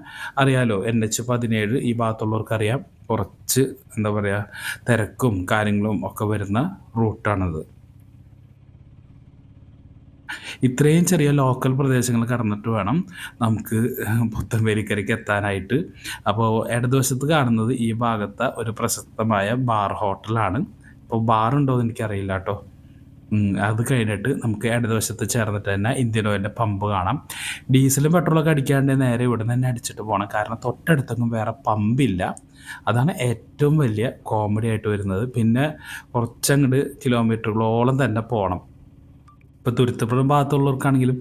അറിയാലോ, NH-17 ഈ ഭാഗത്തുള്ളവർക്കറിയാം, കുറച്ച് എന്താ പറയുക തിരക്കും കാര്യങ്ങളും ഒക്കെ വരുന്ന റൂട്ടാണത്. ഇത്രയും ചെറിയ ലോക്കൽ പ്രദേശങ്ങൾ കടന്നിട്ട് വേണം നമുക്ക് പുത്തൻവേലിക്കരയ്ക്ക് എത്താനായിട്ട്. അപ്പോൾ ഇടതുവശത്ത് കാണുന്നത് ഈ ഭാഗത്തെ ഒരു പ്രശസ്തമായ ബാർ ഹോട്ടലാണ്. ഇപ്പോൾ ബാറുണ്ടോ എന്ന് എനിക്കറിയില്ല കേട്ടോ. അത് കഴിഞ്ഞിട്ട് നമുക്ക് ഇടതുവശത്ത് ചേർന്നിട്ട് തന്നെ ഇന്ത്യൻ ഓയിലിൻ്റെ പമ്പ് കാണാം. ഡീസലും പെട്രോളൊക്കെ അടിക്കാണ്ട് നേരെ ഇവിടെ നിന്ന് തന്നെ അടിച്ചിട്ട് പോകണം. കാരണം തൊട്ടടുത്തൊന്നും വേറെ പമ്പില്ല. അതാണ് ഏറ്റവും വലിയ കോമഡി ആയിട്ട് വരുന്നത്. പിന്നെ കുറച്ചങ്ങോട്ട് കിലോമീറ്ററുകളോളം തന്നെ പോകണം. ഇപ്പോൾ തുരുത്തപ്പുഴം ഭാഗത്തുള്ളവർക്കാണെങ്കിലും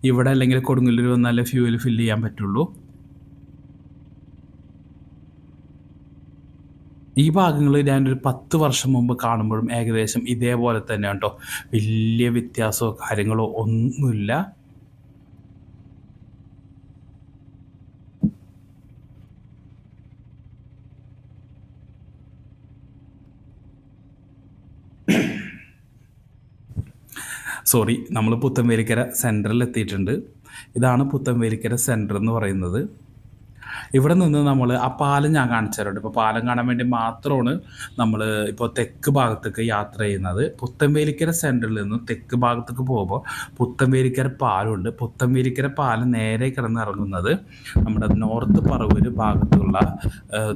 ഇവിടെ അല്ലെങ്കിൽ കൊടുങ്ങല്ലൂർ വന്നാലേ ഫ്യൂവൽ ഫില്ല് ചെയ്യാൻ പറ്റുള്ളൂ. ഈ ഭാഗങ്ങൾ ഞാനൊരു 10 വർഷം മുമ്പ് കാണുമ്പോഴും ഏകദേശം ഇതേപോലെ തന്നെ കേട്ടോ. വലിയ വ്യത്യാസമോ കാര്യങ്ങളോ ഒന്നുമില്ല. സോറി, നമ്മൾ പുത്തൻവേലിക്കര സെൻറ്ററിൽ എത്തിയിട്ടുണ്ട്. ഇതാണ് പുത്തൻവേലിക്കര സെൻറ്റർ എന്ന് പറയുന്നത്. ഇവിടെ നിന്ന് നമ്മൾ ആ പാലം ഞാൻ കാണിച്ചു തരുന്നുണ്ട്. ഇപ്പോൾ പാലം കാണാൻ വേണ്ടി മാത്രമാണ് നമ്മൾ ഇപ്പോൾ തെക്ക് ഭാഗത്തേക്ക് യാത്ര ചെയ്യുന്നത്. പുത്തൻവേലിക്കര സെൻറ്ററിൽ നിന്ന് തെക്ക് ഭാഗത്തേക്ക് പോകുമ്പോൾ പുത്തൻവേലിക്കര പാലമുണ്ട്. പുത്തൻവേലിക്കര പാലം നേരെ കിടന്നിറങ്ങുന്നത് നമ്മുടെ നോർത്ത് പറവൂർ ഭാഗത്തുള്ള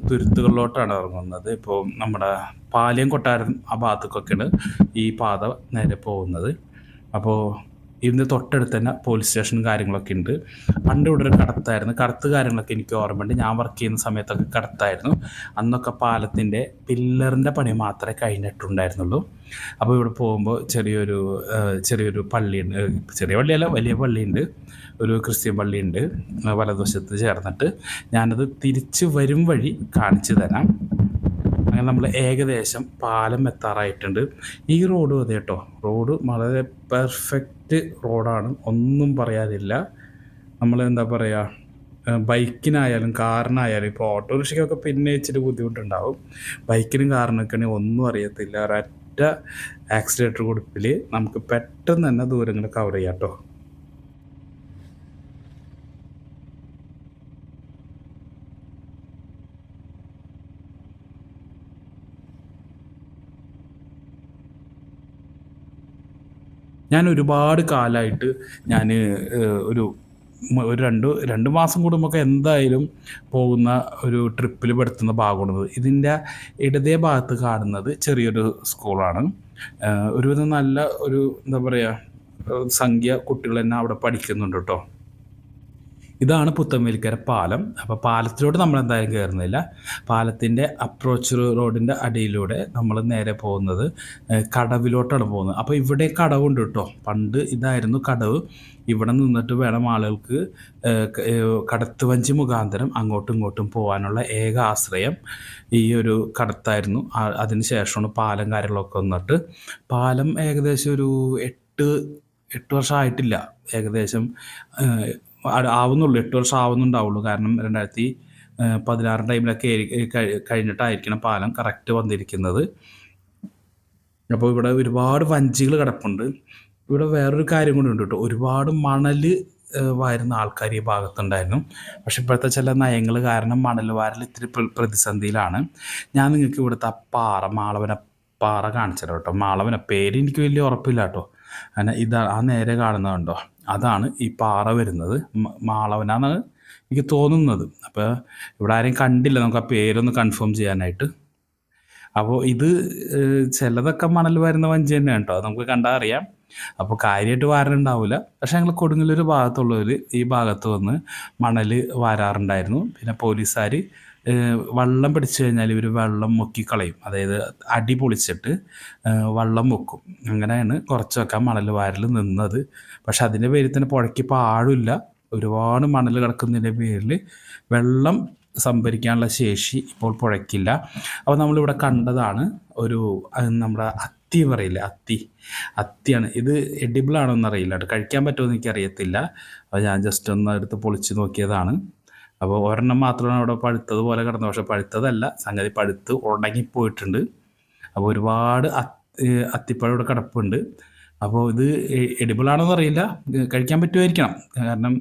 തുരുത്തുകളിലോട്ടാണ് ഇറങ്ങുന്നത്. ഇപ്പോൾ നമ്മുടെ പാലിയം കൊട്ടാരം ആ ഭാഗത്തേക്കൊക്കെയാണ് ഈ പാത നേരെ പോകുന്നത്. അപ്പോൾ ഇതിൻ്റെ തൊട്ടടുത്ത് തന്നെ പോലീസ് സ്റ്റേഷനും കാര്യങ്ങളൊക്കെ ഉണ്ട്. പണ്ട് ഇവിടെ ഒരു കടത്തായിരുന്നു. കടത്ത് കാര്യങ്ങളൊക്കെ എനിക്ക് ഓർമ്മയുണ്ട്. ഞാൻ വർക്ക് ചെയ്യുന്ന സമയത്തൊക്കെ കടത്തായിരുന്നു. അന്നൊക്കെ പാലത്തിൻ്റെ പില്ലറിൻ്റെ പണി മാത്രമേ കഴിഞ്ഞിട്ടുണ്ടായിരുന്നുള്ളൂ. അപ്പോൾ ഇവിടെ പോകുമ്പോൾ ചെറിയൊരു പള്ളിയുണ്ട്. ചെറിയ പള്ളിയല്ല, വലിയ പള്ളിയുണ്ട്. ഒരു ക്രിസ്ത്യൻ പള്ളിയുണ്ട് വലതുവശത്ത് ചേർന്നിട്ട്. ഞാനത് തിരിച്ച് വരും വഴി കാണിച്ചു തരാം. അങ്ങനെ നമ്മൾ ഏകദേശം പാലം എത്താറായിട്ടുണ്ട്. ഈ റോഡ് അതെ കേട്ടോ, റോഡ് വളരെ പെർഫെക്റ്റ് റോഡാണ്, ഒന്നും പറയാനില്ല. നമ്മൾ എന്താ പറയുക, ബൈക്കിനായാലും കാറിനായാലും, ഇപ്പോൾ ഓട്ടോറിക്ഷയ്ക്കൊക്കെ പിന്നെ ഇച്ചിരി ബുദ്ധിമുട്ടുണ്ടാവും. ബൈക്കിനും കാറിനൊക്കെ ഒന്നും അറിയത്തില്ല. ഒരൊറ്റ ആക്സിലേറ്റർ കൊടുപ്പിൽ നമുക്ക് പെട്ടെന്ന് തന്നെ ദൂരങ്ങൾ കവർ ചെയ്യാം കേട്ടോ. ഞാൻ ഒരുപാട് കാലമായിട്ട് ഞാൻ ഒരു ഒരു 2 മാസം കൂടുമ്പോഴൊക്കെ എന്തായാലും പോകുന്ന ഒരു ട്രിപ്പിൽ പെടുത്തുന്ന ഭാഗമാണത്. ഇതിൻ്റെ ഇടതേ ഭാഗത്ത് കാണുന്നത് ചെറിയൊരു സ്കൂളാണ്. ഒരുവിധം നല്ല ഒരു എന്താ പറയുക സംഖ്യ കുട്ടികൾ തന്നെ അവിടെ പഠിക്കുന്നുണ്ട് കേട്ടോ. ഇതാണ് പുത്തൻവേലിക്കര പാലം. അപ്പോൾ പാലത്തിലോട്ട് നമ്മൾ എന്തായാലും കയറുന്നില്ല. പാലത്തിൻ്റെ അപ്രോച്ച് റോഡിൻ്റെ അടിയിലൂടെ നമ്മൾ നേരെ പോകുന്നത് കടവിലോട്ടാണ് പോകുന്നത്. അപ്പോൾ ഇവിടെ കടവുണ്ട് കേട്ടോ. പണ്ട് ഇതായിരുന്നു കടവ്. ഇവിടെ നിന്നിട്ട് വേണം ആളുകൾക്ക് കടത്തുവഞ്ചി മുഖാന്തരം അങ്ങോട്ടും ഇങ്ങോട്ടും പോകാനുള്ള ഏക ആശ്രയം ഈ ഒരു കടത്തായിരുന്നു. അതിന് ശേഷമാണ് പാലം കാര്യങ്ങളൊക്കെ വന്നിട്ട്. പാലം ഏകദേശം ഒരു 8 വർഷമായിട്ടില്ല, ഏകദേശം ആവുന്നുള്ളൂ. 8 വർഷം ആവുന്നുണ്ടാവുള്ളൂ. കാരണം 2016 ടൈമിലൊക്കെ കഴിഞ്ഞിട്ടായിരിക്കണം പാലം കറക്റ്റ് വന്നിരിക്കുന്നത്. അപ്പോൾ ഇവിടെ ഒരുപാട് വഞ്ചികൾ കിടപ്പുണ്ട്. ഇവിടെ വേറൊരു കാര്യം കൂടി ഉണ്ട് കേട്ടോ. ഒരുപാട് മണൽ വാരുന്ന ആൾക്കാർ ഈ ഭാഗത്തുണ്ടായിരുന്നു. പക്ഷെ ഇപ്പോഴത്തെ ചില നയങ്ങൾ കാരണം മണൽ വാരൽ ഇത്തിരി പ്രതിസന്ധിയിലാണ്. ഞാൻ നിങ്ങൾക്ക് ഇവിടുത്തെ മാളവന പാറ കാണിച്ചു തരാം കേട്ടോ. മാളവന പേര് എനിക്ക് വലിയ ഉറപ്പില്ല കേട്ടോ. അങ്ങനെ ആ നേരെ കാണുന്നതുണ്ടോ, അതാണ് ഈ പാറ വരുന്നത്. മാളവനാണ് എനിക്ക് തോന്നുന്നത്. അപ്പോൾ ഇവിടെ ആരെയും കണ്ടില്ല, നമുക്ക് ആ പേരൊന്ന് കൺഫേം ചെയ്യാനായിട്ട്. അപ്പോൾ ഇത് ചിലതൊക്കെ മണൽ വരുന്ന വഞ്ചി തന്നെയാണ് കേട്ടോ, അത് നമുക്ക് കണ്ടാൽ അറിയാം. അപ്പോൾ കാര്യമായിട്ട് വാരാനുണ്ടാവില്ല. പക്ഷേ ഞങ്ങൾ കൊടുങ്ങല്ലൂർ ഭാഗത്തുള്ളവർ ഈ ഭാഗത്ത് വന്ന് മണൽ വാരാറുണ്ടായിരുന്നു. പിന്നെ പോലീസുകാർ വള്ളം പിടിച്ചു കഴിഞ്ഞാൽ ഇവർ വെള്ളം മുക്കിക്കളയും. അതായത് അടി പൊളിച്ചിട്ട് വള്ളം മുക്കും. അങ്ങനെയാണ് കുറച്ചൊക്കെ മണൽ വാരൽ നിന്നത്. പക്ഷെ അതിൻ്റെ പേരിൽ തന്നെ പുഴയ്ക്ക് ഇപ്പോൾ ആഴമില്ല. ഒരുപാട് മണൽ കിടക്കുന്നതിൻ്റെ പേരിൽ വെള്ളം സംഭരിക്കാനുള്ള ശേഷി ഇപ്പോൾ പുഴയ്ക്കില്ല. അപ്പോൾ നമ്മളിവിടെ കണ്ടതാണ് ഒരു നമ്മുടെ അത്തി പറയില്ലേ, അത്തിയാണ്. ഇത് എഡിബിൾ ആണോ എന്നറിയില്ല കേട്ടോ, കഴിക്കാൻ പറ്റുമോ എന്ന് എനിക്കറിയത്തില്ല. അപ്പോൾ ഞാൻ ജസ്റ്റ് ഒന്ന് എടുത്ത് പൊളിച്ച് നോക്കിയതാണ്. അപ്പോൾ ഒരെണ്ണം മാത്രമാണ് അവിടെ പഴുത്തതുപോലെ കിടന്നത്. പക്ഷെ പഴുത്തതല്ല, സംഗതി പഴുത്ത് ഉണങ്ങിപ്പോയിട്ടുണ്ട്. അപ്പോൾ ഒരുപാട് അത്തിപ്പഴം ഇവിടെ കിടപ്പുണ്ട്. അപ്പോൾ ഇത് എഡിബിൾ ആണോന്ന് അറിയില്ല, കഴിക്കാൻ പറ്റുമായിരിക്കണം. കാരണം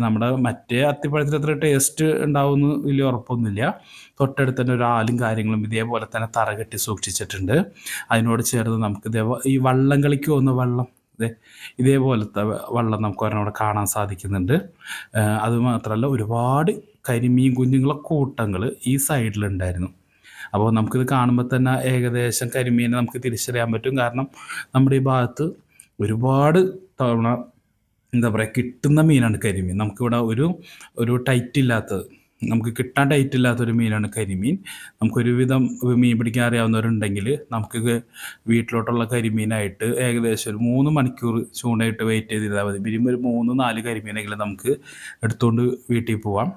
നമ്മുടെ മറ്റേ അത്തിപ്പഴത്തിന് അത്ര ടേസ്റ്റ് ഉണ്ടാവുമെന്ന് വലിയ ഉറപ്പൊന്നുമില്ല. തൊട്ടടുത്ത് തന്നെ ഒരു ആലും കാര്യങ്ങളും ഇതേപോലെ തന്നെ തറ കെട്ടി സൂക്ഷിച്ചിട്ടുണ്ട്. അതിനോട് ചേർന്ന് നമുക്ക് ഈ വള്ളം കളിക്ക് പോകുന്ന വെള്ളം, ഇതേപോലത്തെ വള്ളം നമുക്ക് ഒരെണ്ണം കാണാൻ സാധിക്കുന്നുണ്ട്. അതുമാത്രമല്ല ഒരുപാട് കരിമീൻ കുഞ്ഞുങ്ങളെ കൂട്ടങ്ങൾ ഈ സൈഡിലുണ്ടായിരുന്നു. അപ്പോൾ നമുക്കിത് കാണുമ്പോൾ തന്നെ ഏകദേശം കരിമീനെ നമുക്ക് തിരിച്ചറിയാൻ പറ്റും. കാരണം നമ്മുടെ ഈ ഭാഗത്ത് ഒരുപാട് തവണ എന്താ പറയുക കിട്ടുന്ന മീനാണ് കരിമീൻ. നമുക്കിവിടെ ഒരു ടൈറ്റ് ഇല്ലാത്തത്, നമുക്ക് കിട്ടാൻ ടൈറ്റ് ഇല്ലാത്തൊരു മീനാണ് കരിമീൻ. നമുക്കൊരുവിധം മീൻ പിടിക്കാൻ അറിയാവുന്നവരുണ്ടെങ്കിൽ നമുക്ക് വീട്ടിലോട്ടുള്ള കരിമീനായിട്ട് ഏകദേശം ഒരു 3 മണിക്കൂർ ചൂണ്ടയിട്ട് വെയിറ്റ് ചെയ്തിരുന്നാൽ മതി. മിനിമം ഒരു 3-4 കരിമീനെങ്കിലും നമുക്ക് എടുത്തുകൊണ്ട് വീട്ടിൽ പോവാം.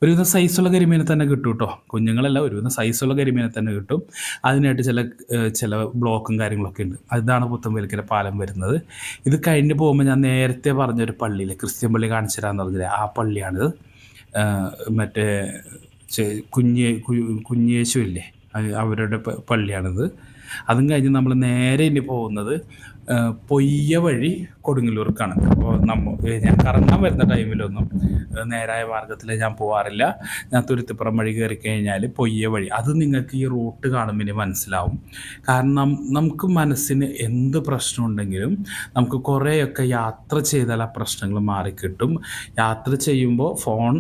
ഒരുവിധം സൈസുള്ള കരിമീനെ തന്നെ കിട്ടും കേട്ടോ, കുഞ്ഞുങ്ങളല്ല, ഒരുവിധം സൈസുള്ള കരിമീനെ തന്നെ കിട്ടും. അതിനായിട്ട് ചില ബ്ലോക്കും കാര്യങ്ങളൊക്കെ ഉണ്ട്. ഇതാണ് പുത്തൻവേലിക്കര പാലം വരുന്നത്. ഇത് കഴിഞ്ഞ് പോകുമ്പോൾ ഞാൻ നേരത്തെ പറഞ്ഞൊരു പള്ളിയിലെ ക്രിസ്ത്യൻ പള്ളി കാണിച്ചു തരാമെന്ന് പറഞ്ഞില്ലേ, ആ പള്ളിയാണിത്. മറ്റേ കുഞ്ഞേശു ഇല്ലേ, അവരുടെ പള്ളിയാണിത്. അതും കഴിഞ്ഞ് നമ്മൾ നേരെ ഇനി പോകുന്നത് പൊയ്യ വഴി കൊടുങ്ങല്ലൂർക്കാണ്. അപ്പോൾ ഞാൻ കറങ്ങാൻ വരുന്ന ടൈമിലൊന്നും നേരായ മാർഗത്തിൽ ഞാൻ പോകാറില്ല. ഞാൻ തുരുത്തിപ്പുറം വഴി കയറി കഴിഞ്ഞാൽ പൊയ്യ വഴി, അത് നിങ്ങൾക്ക് ഈ റൂട്ട് കാണുമ്പോൾ മനസ്സിലാവും. കാരണം നമുക്ക് മനസ്സിന് എന്ത് പ്രശ്നമുണ്ടെങ്കിലും നമുക്ക് കുറേയൊക്കെ യാത്ര ചെയ്താൽ ആ പ്രശ്നങ്ങൾ മാറിക്കിട്ടും. യാത്ര ചെയ്യുമ്പോൾ ഫോൺ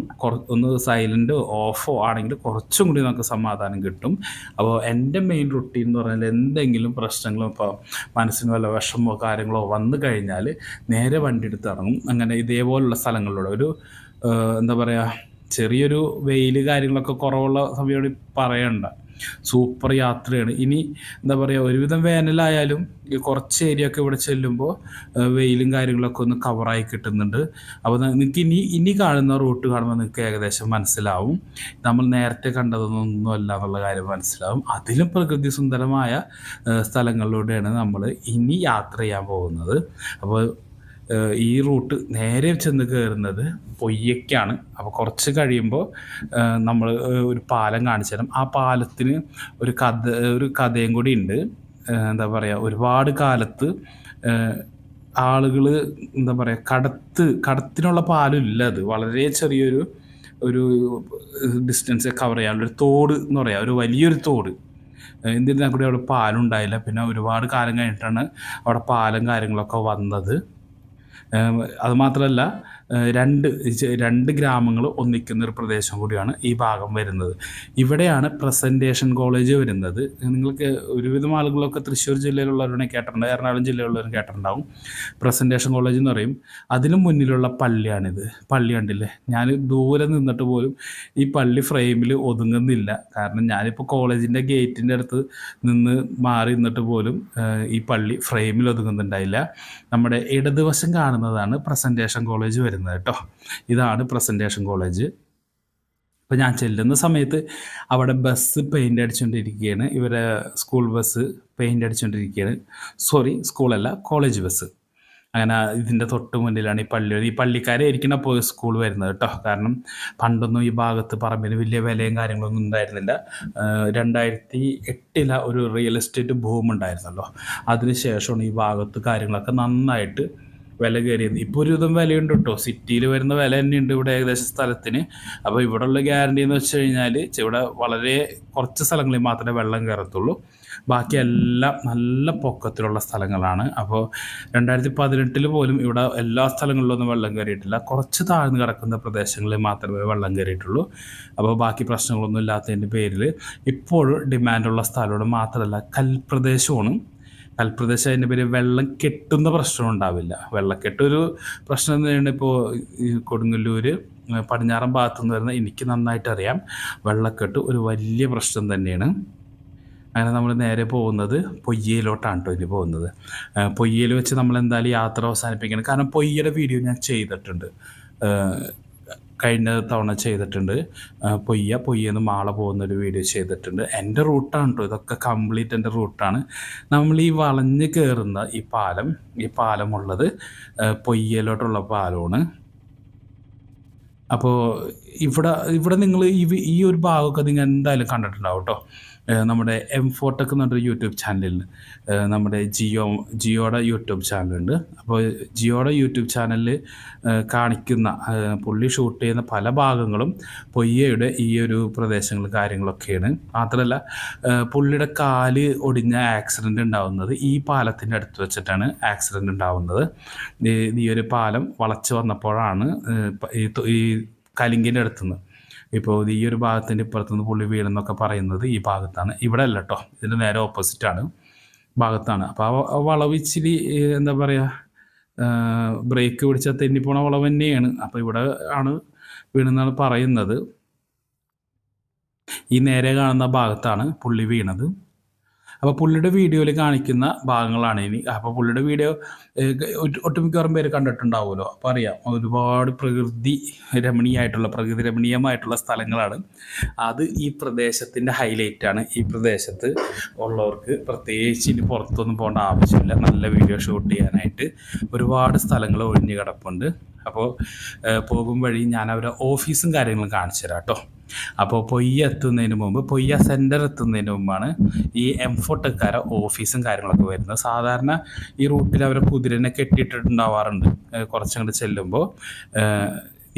ഒന്ന് സൈലൻ്റ് ഓഫോ ആണെങ്കിൽ കുറച്ചും കൂടി നമുക്ക് സമാധാനം കിട്ടും. അപ്പോൾ എൻ്റെ മെയിൻ റുട്ടീൻ എന്ന് പറഞ്ഞാൽ എന്തെങ്കിലും പ്രശ്നങ്ങളോ ഇപ്പോൾ മനസ്സിന് വല്ല വിഷമോ കാര്യങ്ങളോ വന്നു കഴിഞ്ഞാൽ നേരെ വണ്ടി എടുത്ത് ഇറങ്ങും. അങ്ങനെ ഇതേപോലുള്ള സ്ഥലങ്ങളിലൂടെ ഒരു എന്താ പറയുക, ചെറിയൊരു വെയിൽ കാര്യങ്ങളൊക്കെ കുറവുള്ള സമയം പറയണ്ട, സൂപ്പർ യാത്രയാണ്. ഇനി എന്താ പറയുക, ഒരുവിധം വേനലായാലും കുറച്ച് ഏരിയ ഒക്കെ ഇവിടെ ചെല്ലുമ്പോൾ വെയിലും കാര്യങ്ങളൊക്കെ ഒന്ന് കവറായി കിട്ടുന്നുണ്ട്. അപ്പോൾ നിങ്ങൾക്ക് ഇനി കാണുന്ന റൂട്ട് കാണുമ്പോൾ നിങ്ങൾക്ക് ഏകദേശം മനസ്സിലാവും നമ്മൾ നേരത്തെ കണ്ടതൊന്നുമല്ല എന്നുള്ള കാര്യം മനസ്സിലാവും. അതിലും പ്രകൃതി സുന്ദരമായ സ്ഥലങ്ങളിലൂടെയാണ് നമ്മൾ ഇനി യാത്ര ചെയ്യാൻ പോകുന്നത്. അപ്പോൾ ഈ റൂട്ട് നേരെ ചെന്ന് കയറുന്നത് പൊയ്യയ്ക്കാണ്. അപ്പോൾ കുറച്ച് കഴിയുമ്പോൾ നമ്മൾ ഒരു പാലം കാണിച്ചു തരാം. ആ പാലത്തിന് ഒരു കഥയും കൂടി ഉണ്ട്. എന്താ പറയുക, ഒരുപാട് കാലത്ത് ആളുകൾ എന്താ പറയുക കടത്തിനുള്ള പാലില്ല, അത് വളരെ ചെറിയൊരു ഡിസ്റ്റൻസ് കവർ ചെയ്യാനുള്ളൊരു തോട് എന്ന് പറയാം, ഒരു വലിയൊരു തോട്. എന്തിനാ കൂടി അവിടെ പാലുണ്ടായില്ല. പിന്നെ ഒരുപാട് കാലം കഴിഞ്ഞിട്ടാണ് അവിടെ പാലം കാര്യങ്ങളൊക്കെ വന്നത്. അതുമാത്രമല്ല രണ്ട് ഗ്രാമങ്ങൾ ഒന്നിക്കുന്ന ഒരു പ്രദേശം കൂടിയാണ് ഈ ഭാഗം വരുന്നത്. ഇവിടെയാണ് പ്രസൻറ്റേഷൻ കോളേജ് വരുന്നത്. നിങ്ങൾക്ക് ഒരുവിധം ആളുകളൊക്കെ തൃശ്ശൂർ ജില്ലയിലുള്ളവരെ കേട്ടിട്ടുണ്ട്, എറണാകുളം ജില്ലയിലുള്ളവരും കേട്ടിട്ടുണ്ടാവും. പ്രസൻറ്റേഷൻ കോളേജ് എന്ന് പറയും. അതിന് മുന്നിലുള്ള പള്ളിയാണിത്. പള്ളി കണ്ടില്ലേ, ഞാൻ ദൂരെ നിന്നിട്ട് പോലും ഈ പള്ളി ഫ്രെയിമിൽ ഒതുങ്ങുന്നില്ല. കാരണം ഞാനിപ്പോൾ കോളേജിൻ്റെ ഗേറ്റിൻ്റെ അടുത്ത് നിന്ന് മാറി നിന്നിട്ട് പോലും ഈ പള്ളി ഫ്രെയിമിൽ ഒതുങ്ങുന്നുണ്ടായില്ല. നമ്മുടെ ഇടതുവശം കാണുന്നതാണ് പ്രസൻറ്റേഷൻ കോളേജ് വരുന്നത് കേട്ടോ. ഇതാണ് പ്രസൻറ്റേഷൻ കോളേജ്. ഇപ്പോൾ ഞാൻ ചെല്ലുന്ന സമയത്ത് അവിടെ ബസ് പെയിൻ്റ് അടിച്ചുകൊണ്ടിരിക്കുകയാണ്. ഇവരെ സ്കൂൾ ബസ് പെയിൻ്റ് അടിച്ചുകൊണ്ടിരിക്കുകയാണ്. സ്കൂളല്ല, കോളേജ് ബസ്. അങ്ങനെ ഇതിൻ്റെ തൊട്ട് മുന്നിലാണ് ഈ പള്ളിക്കാരെ ആയിരിക്കണം അപ്പോൾ സ്കൂൾ വരുന്നത് കേട്ടോ. കാരണം പണ്ടൊന്നും ഈ ഭാഗത്ത് പറമ്പിന് വലിയ വിലയും കാര്യങ്ങളൊന്നും ഉണ്ടായിരുന്നില്ല. 2008 ഒരു റിയൽ എസ്റ്റേറ്റ് ബൂം ഉണ്ടായിരുന്നല്ലോ, അതിനുശേഷമാണ് ഈ ഭാഗത്ത് കാര്യങ്ങളൊക്കെ നന്നായിട്ട് വില കയറിയത്. ഇപ്പോൾ ഒരുവിധം വിലയുണ്ട് കേട്ടോ, സിറ്റിയിൽ വരുന്ന വില തന്നെയുണ്ട് ഇവിടെ ഏകദേശം സ്ഥലത്തിന്. അപ്പോൾ ഇവിടെ ഉള്ള ഗ്യാരണ്ടി എന്ന് വെച്ച് കഴിഞ്ഞാൽ ഇവിടെ വളരെ കുറച്ച് സ്ഥലങ്ങളിൽ മാത്രമേ വെള്ളം കയറത്തുള്ളൂ, ബാക്കിയെല്ലാം നല്ല പൊക്കത്തിലുള്ള സ്ഥലങ്ങളാണ്. അപ്പോൾ 2018 പോലും ഇവിടെ എല്ലാ സ്ഥലങ്ങളിലൊന്നും വെള്ളം കയറിയിട്ടില്ല. കുറച്ച് താഴ്ന്നു കിടക്കുന്ന പ്രദേശങ്ങളിൽ മാത്രമേ വെള്ളം കയറിയിട്ടുള്ളൂ. അപ്പോൾ ബാക്കി പ്രശ്നങ്ങളൊന്നും ഇല്ലാത്തതിൻ്റെ പേരിൽ ഇപ്പോഴും ഡിമാൻഡുള്ള സ്ഥലമാണ്. മാത്രമല്ല കൽപ്രദേശമാണ്. കൽപ്രദേശം അതിൻ്റെ പേര് വെള്ളം കെട്ടുന്ന പ്രശ്നം ഉണ്ടാവില്ല. വെള്ളക്കെട്ടൊരു പ്രശ്നം തന്നെയാണ്. ഇപ്പോൾ ഈ കൊടുങ്ങല്ലൂർ പടിഞ്ഞാറൻ ഭാഗത്തു നിന്ന് വരുന്ന എനിക്ക് നന്നായിട്ടറിയാം. വെള്ളക്കെട്ട് ഒരു വലിയ പ്രശ്നം തന്നെയാണ്. അങ്ങനെ നമ്മൾ നേരെ പോകുന്നത് പൊയ്യയിലോട്ടാണ് കേട്ടോ ഇനി പോകുന്നത്. പൊയ്യയിൽ വെച്ച് നമ്മളെന്തായാലും യാത്ര അവസാനിപ്പിക്കണം. കാരണം പൊയ്യയുടെ വീഡിയോ ഞാൻ ചെയ്തിട്ടുണ്ട്, കഴിഞ്ഞ തവണ ചെയ്തിട്ടുണ്ട്. പൊയ്യെന്ന് മാള പോകുന്നൊരു വീഡിയോ ചെയ്തിട്ടുണ്ട്. എൻ്റെ റൂട്ടാണ് കേട്ടോ ഇതൊക്കെ, കംപ്ലീറ്റ് എൻ്റെ റൂട്ടാണ്. നമ്മൾ ഈ വളഞ്ഞ് കയറുന്ന ഈ പാലമുള്ളത് പൊയ്യയിലോട്ടുള്ള പാലമാണ്. അപ്പോൾ ഇവിടെ നിങ്ങൾ ഈ ഒരു ഭാഗമൊക്കെ നിങ്ങൾ എന്തായാലും കണ്ടിട്ടുണ്ടാവും കേട്ടോ. നമ്മുടെ M4Tech എന്ന് പറഞ്ഞൊരു യൂട്യൂബ് ചാനലിൽ നമ്മുടെ ജിയോയുടെ യൂട്യൂബ് ചാനലുണ്ട്. അപ്പോൾ ജിയോയുടെ യൂട്യൂബ് ചാനലിൽ കാണിക്കുന്ന പുള്ളി ഷൂട്ട് ചെയ്യുന്ന പല ഭാഗങ്ങളും പൊയ്യയുടെ ഈ ഒരു പ്രദേശങ്ങൾ കാര്യങ്ങളൊക്കെയാണ്. മാത്രമല്ല പുള്ളിയുടെ കാല് ഒടിഞ്ഞ ആക്സിഡൻ്റ് ഉണ്ടാവുന്നത് ഈ പാലത്തിൻ്റെ അടുത്ത് വെച്ചിട്ടാണ് ആക്സിഡൻ്റ് ഉണ്ടാവുന്നത്. ഈ ഒരു പാലം വളച്ച് വന്നപ്പോഴാണ് ഈ കലിങ്കിൻ്റെ അടുത്തുനിന്ന്, ഇപ്പോൾ ഈ ഒരു ഭാഗത്തിൻ്റെ ഇപ്പുറത്തുനിന്ന് പുള്ളി വീണെന്നൊക്കെ പറയുന്നത് ഈ ഭാഗത്താണ്. ഇവിടെ അല്ല കേട്ടോ, ഇതിൻ്റെ നേരെ ഓപ്പോസിറ്റാണ് ഭാഗത്താണ്. അപ്പോൾ ആ വളവ് ഇച്ചിരി എന്താ പറയുക, ബ്രേക്ക് പിടിച്ചാൽ തെന്നിപ്പോണ വളവ് തന്നെയാണ്. അപ്പോൾ ഇവിടെ ആണ് വീണെന്നാണ് പറയുന്നത്. ഈ നേരെ കാണുന്ന ഭാഗത്താണ് പുള്ളി വീണത്. അപ്പോൾ പുള്ളിയുടെ വീഡിയോയിൽ കാണിക്കുന്ന ഭാഗങ്ങളാണ് ഇനി. അപ്പോൾ പുള്ളിയുടെ വീഡിയോ ഒട്ടുമിക്കവാറും പേര് കണ്ടിട്ടുണ്ടാവുമല്ലോ. അപ്പോൾ അറിയാം, ഒരുപാട് പ്രകൃതി രമണീയമായിട്ടുള്ള സ്ഥലങ്ങളാണ്. അത് ഈ പ്രദേശത്തിൻ്റെ ഹൈലൈറ്റാണ്. ഈ പ്രദേശത്ത് ഉള്ളവർക്ക് പ്രത്യേകിച്ച് ഇനി പുറത്തൊന്നും പോകേണ്ട ആവശ്യമില്ല. നല്ല വീഡിയോ ഷൂട്ട് ചെയ്യാനായിട്ട് ഒരുപാട് സ്ഥലങ്ങൾ ഒഴിഞ്ഞു കിടപ്പുണ്ട്. അപ്പോൾ പോകും വഴി ഞാൻ അവരുടെ ഓഫീസും കാര്യങ്ങളും കാണിച്ചു തരാം കേട്ടോ. അപ്പോൾ പൊയ്യ സെൻറ്റർ എത്തുന്നതിന് മുമ്പാണ് ഈ M4Tech ഓഫീസും കാര്യങ്ങളൊക്കെ വരുന്നത്. സാധാരണ ഈ റൂട്ടിൽ അവർ കുതിരനെ കെട്ടിയിട്ടുണ്ടാവാറുണ്ട്. കുറച്ചങ്ങോട്ട് ചെല്ലുമ്പോൾ